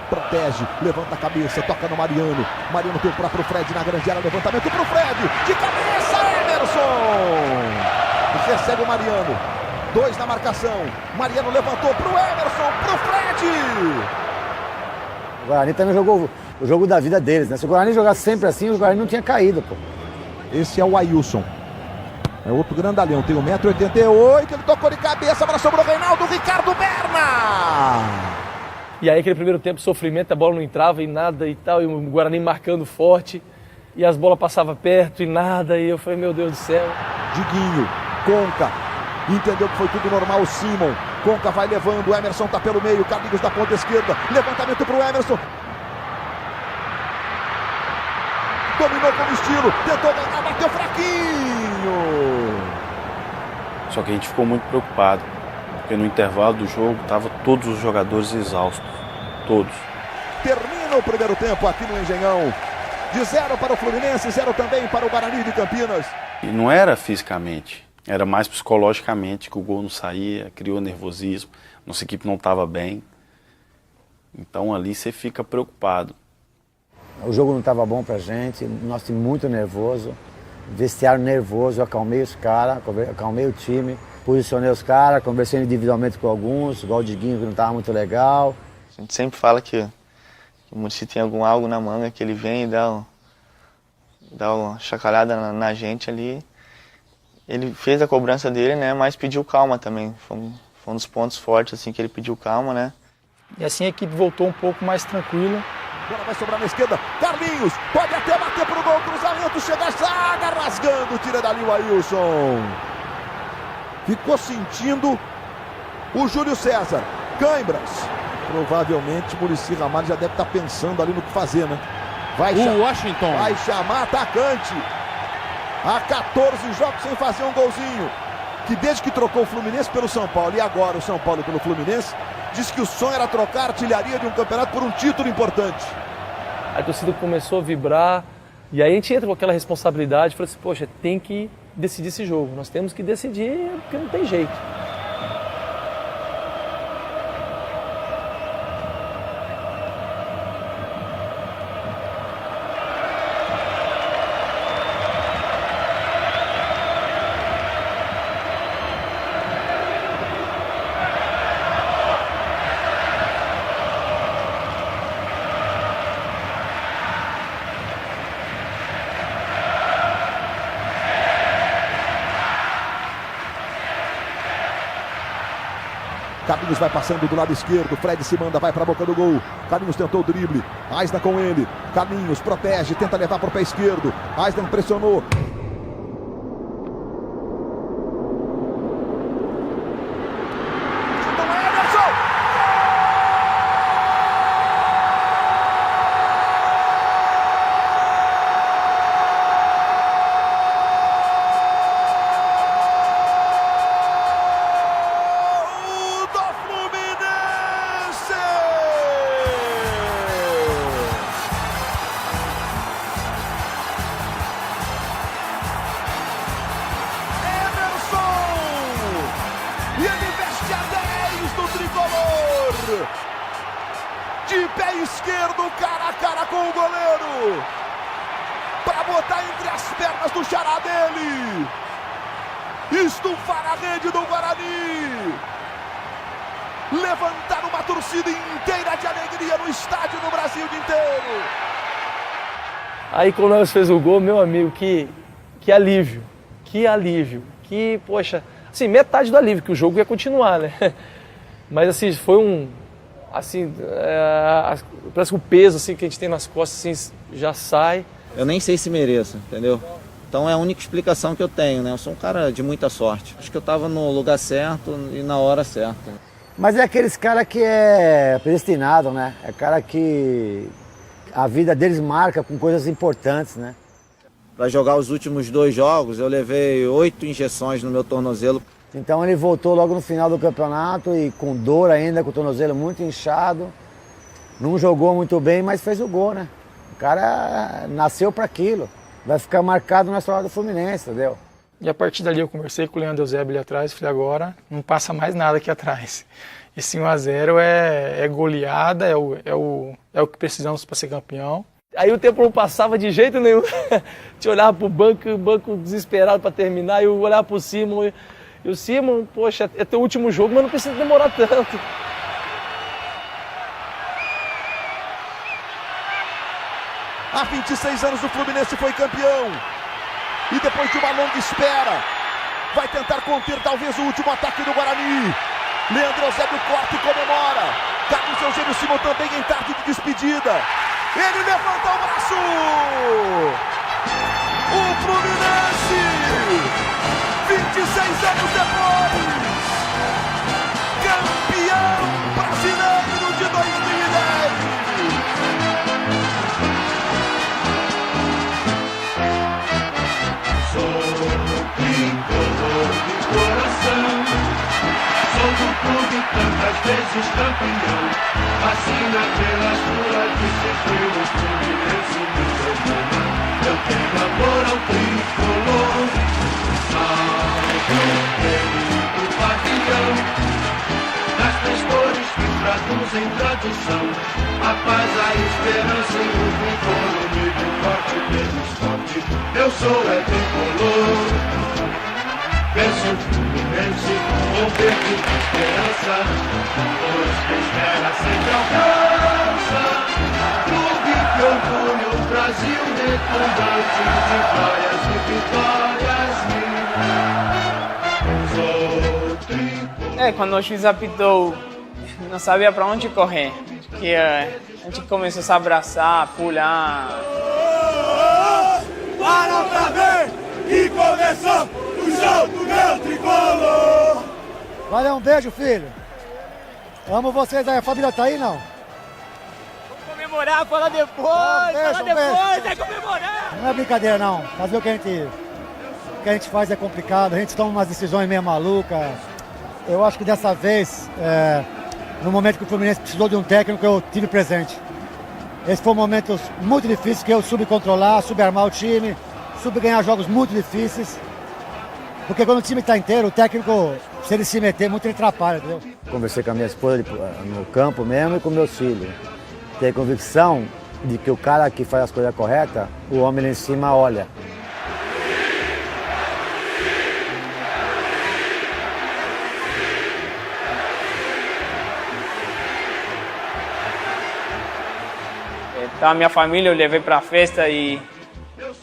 Protege, levanta a cabeça, toca no Mariano. Mariano tem o próprio Fred na grande área, levantamento pro Fred, de cabeça, Emerson! Recebe o Mariano, 2 na marcação. Mariano levantou pro Emerson, pro Fred! O Guarani também jogou o jogo da vida deles, né? Se o Guarani jogasse sempre assim, o Guarani não tinha caído, pô. Esse é o Ailson. É outro grandalhão, tem 1,88 m, ele tocou de cabeça, para sobrou o Reinaldo, Ricardo Berna! E aí aquele primeiro tempo, sofrimento, a bola não entrava e nada e tal, e o Guarani marcando forte, e as bolas passavam perto e nada, e eu falei, meu Deus do céu. Diguinho, Conca, entendeu que foi tudo normal, o Simon, Conca vai levando, o Emerson tá pelo meio, Carlinhos da ponta esquerda, levantamento pro Emerson. Dominou com estilo, tentou ganhar, bateu fraquinho. Só que a gente ficou muito preocupado, porque no intervalo do jogo estavam todos os jogadores exaustos, todos. Termina o primeiro tempo aqui no Engenhão. De 0 para o Fluminense, 0 também para o Guarani de Campinas. E não era fisicamente, era mais psicologicamente que o gol não saía, criou nervosismo, nossa equipe não estava bem. Então ali você fica preocupado. O jogo não estava bom pra gente, nós time muito nervoso, vestiário nervoso, eu acalmei os caras, acalmei o time, posicionei os caras, conversei individualmente com alguns, igual o Diguinho que não estava muito legal. A gente sempre fala que o Muricy tem algo na manga, que ele vem e dá uma chacoalhada na gente ali. Ele fez a cobrança dele, né, mas pediu calma também, foi um dos pontos fortes assim, que ele pediu calma, né. E assim a equipe voltou um pouco mais tranquila. Agora vai sobrar na esquerda, Carlinhos, pode até bater pro gol, cruzamento, chega a zaga, rasgando, tira dali o Ailson. Ficou sentindo o Júlio César, cãibras. Provavelmente o Muricy Ramalho já deve estar pensando ali no que fazer, né? Washington vai chamar atacante. Há 14 jogos sem fazer um golzinho. Que desde que trocou o Fluminense pelo São Paulo e agora o São Paulo pelo Fluminense, disse que o sonho era trocar a artilharia de um campeonato por um título importante. A torcida começou a vibrar e aí a gente entra com aquela responsabilidade, falou assim, poxa, tem que decidir esse jogo, nós temos que decidir porque não tem jeito. Carlinhos vai passando do lado esquerdo, Fred se manda, vai para a boca do gol. Carlinhos tentou o drible, Aislan com ele. Carlinhos protege, tenta levar para o pé esquerdo. Aislan pressionou. De pé esquerdo, cara a cara com o goleiro, para botar entre as pernas do xará dele, estufar a rede do Guarani, levantar uma torcida inteira de alegria no estádio do Brasil inteiro. Aí quando nós fez o gol, meu amigo, que alívio, que, poxa, assim, metade do alívio, que o jogo ia continuar, né? Mas assim, foi parece que o peso assim, que a gente tem nas costas assim, já sai. Eu nem sei se mereço, entendeu? Então é a única explicação que eu tenho, né? Eu sou um cara de muita sorte. Acho que eu estava no lugar certo e na hora certa. Mas é aqueles caras que é predestinado, né? É cara que a vida deles marca com coisas importantes, né? Para jogar os últimos 2 jogos, eu levei 8 injeções no meu tornozelo. Então ele voltou logo no final do campeonato e com dor ainda, com o tornozelo muito inchado. Não jogou muito bem, mas fez o gol, né? O cara nasceu para aquilo. Vai ficar marcado na história do Fluminense, entendeu? E a partir dali eu conversei com o Leandro Eusébio ali atrás e falei, agora não passa mais nada aqui atrás. Esse 1-0 é goleada, é o que precisamos para ser campeão. Aí o tempo não passava de jeito nenhum. Te olhava pro banco, o banco desesperado para terminar, e eu olhava pro Simon. E o Simon, poxa, é teu último jogo, mas não precisa demorar tanto. Há 26 anos o Fluminense foi campeão. E depois de uma longa espera, vai tentar conter talvez o último ataque do Guarani. Leandro Eusébio corta e comemora. Carlos Eugênio Simão também em tarde de despedida. Ele levanta o braço. O Fluminense, 26 anos depois, campeão brasileiro de 2010. Tricolor de coração, sou do clube tantas vezes campeão, vacina pelas ruas de sempre o Fluminense me domina. Eu tenho amor ao tricolor, salve o querido pavilhão, das três cores que traduzem tradição, a paz, a esperança e o vigor, unido e forte pelo esporte. Eu sou tricolor, penso Fluminense, com verde de esperança, pois que espera sempre alcança. Clube que orgulha o Brasil, retumbante de glórias e vitórias mil. Sou tricolor. Quando o juiz apitou, não sabia para onde correr, que a gente começou a se abraçar, pular. Para pra ver que começou o jogo, meu tricolor! Valeu, um beijo, filho. Amo vocês aí. A família tá aí, não? Vamos comemorar, fala depois, é comemorar! Não é brincadeira, não. Fazer o que a gente faz é complicado. A gente toma umas decisões meio malucas. Eu acho que dessa vez, no momento que o Fluminense precisou de um técnico, eu tive presente. Esse foi um momento muito difícil que eu soube controlar, soube armar o time, soube ganhar jogos muito difíceis. Porque quando o time está inteiro, o técnico, se ele se meter muito, ele atrapalha, entendeu? Conversei com a minha esposa no campo mesmo e com meus filhos. Tenho convicção de que o cara que faz as coisas corretas, o homem lá em cima olha. Então a minha família eu levei para a festa e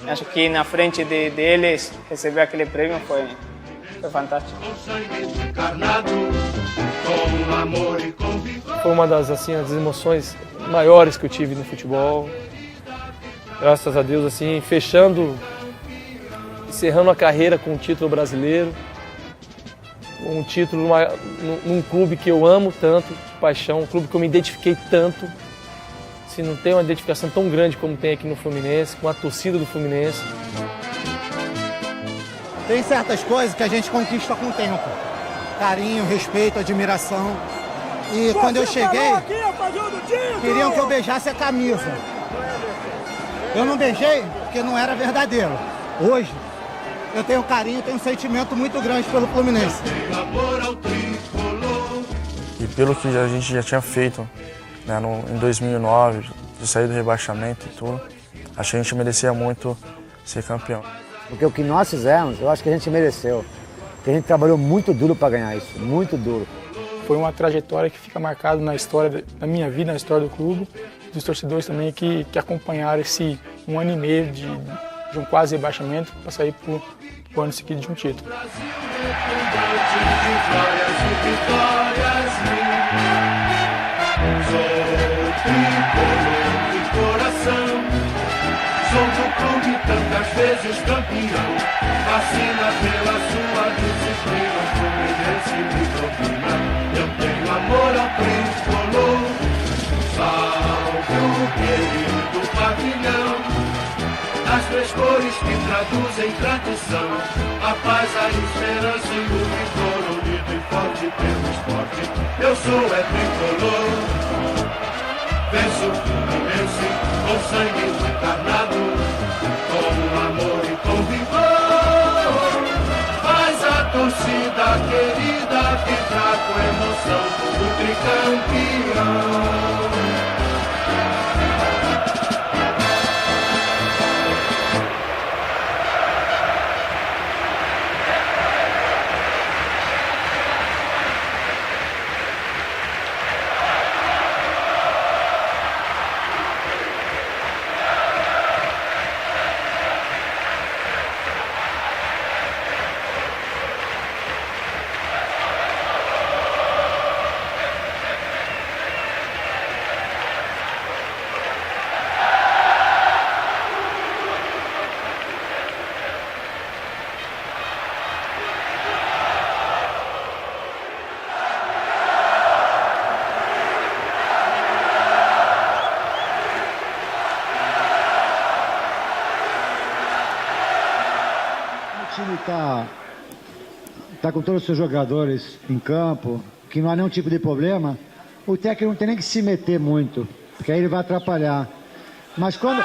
acho que na frente deles receber aquele prêmio foi fantástico. Foi uma das emoções maiores que eu tive no futebol. Graças a Deus, assim, encerrando a carreira com um título brasileiro, um título num clube que eu amo tanto, paixão, um clube que eu me identifiquei tanto. Se não tem uma identificação tão grande como tem aqui no Fluminense, com a torcida do Fluminense. Tem certas coisas que a gente conquista com o tempo. Carinho, respeito, admiração. E quando eu cheguei, queriam que eu beijasse a camisa. Eu não beijei porque não era verdadeiro. Hoje, eu tenho carinho, tenho um sentimento muito grande pelo Fluminense. E pelo que a gente já tinha feito, né, em 2009, de sair do rebaixamento e tudo, acho que a gente merecia muito ser campeão. Porque o que nós fizemos, eu acho que a gente mereceu. Porque a gente trabalhou muito duro para ganhar isso, muito duro. Foi uma trajetória que fica marcada na história da minha vida, na história do clube, dos torcedores também que acompanharam esse 1 ano e meio de um quase rebaixamento para sair por ano seguido de um título. Tricolor de coração, sou do clube tantas vezes campeão, fascina pela sua disciplina, o Fluminense me domina. Eu tenho amor ao tricolor, salve o querido pavilhão, as três cores que traduzem tradição, a paz, a esperança e o vigor, unido e forte pelo esporte. Eu sou tricolor, venço o Fluminense com sangue encarnado, com amor e com vigor. Faz a torcida querida vibrar com emoção do tricampeão. tá com todos os seus jogadores em campo, que não há nenhum tipo de problema, o técnico não tem nem que se meter muito, porque aí ele vai atrapalhar. Mas quando...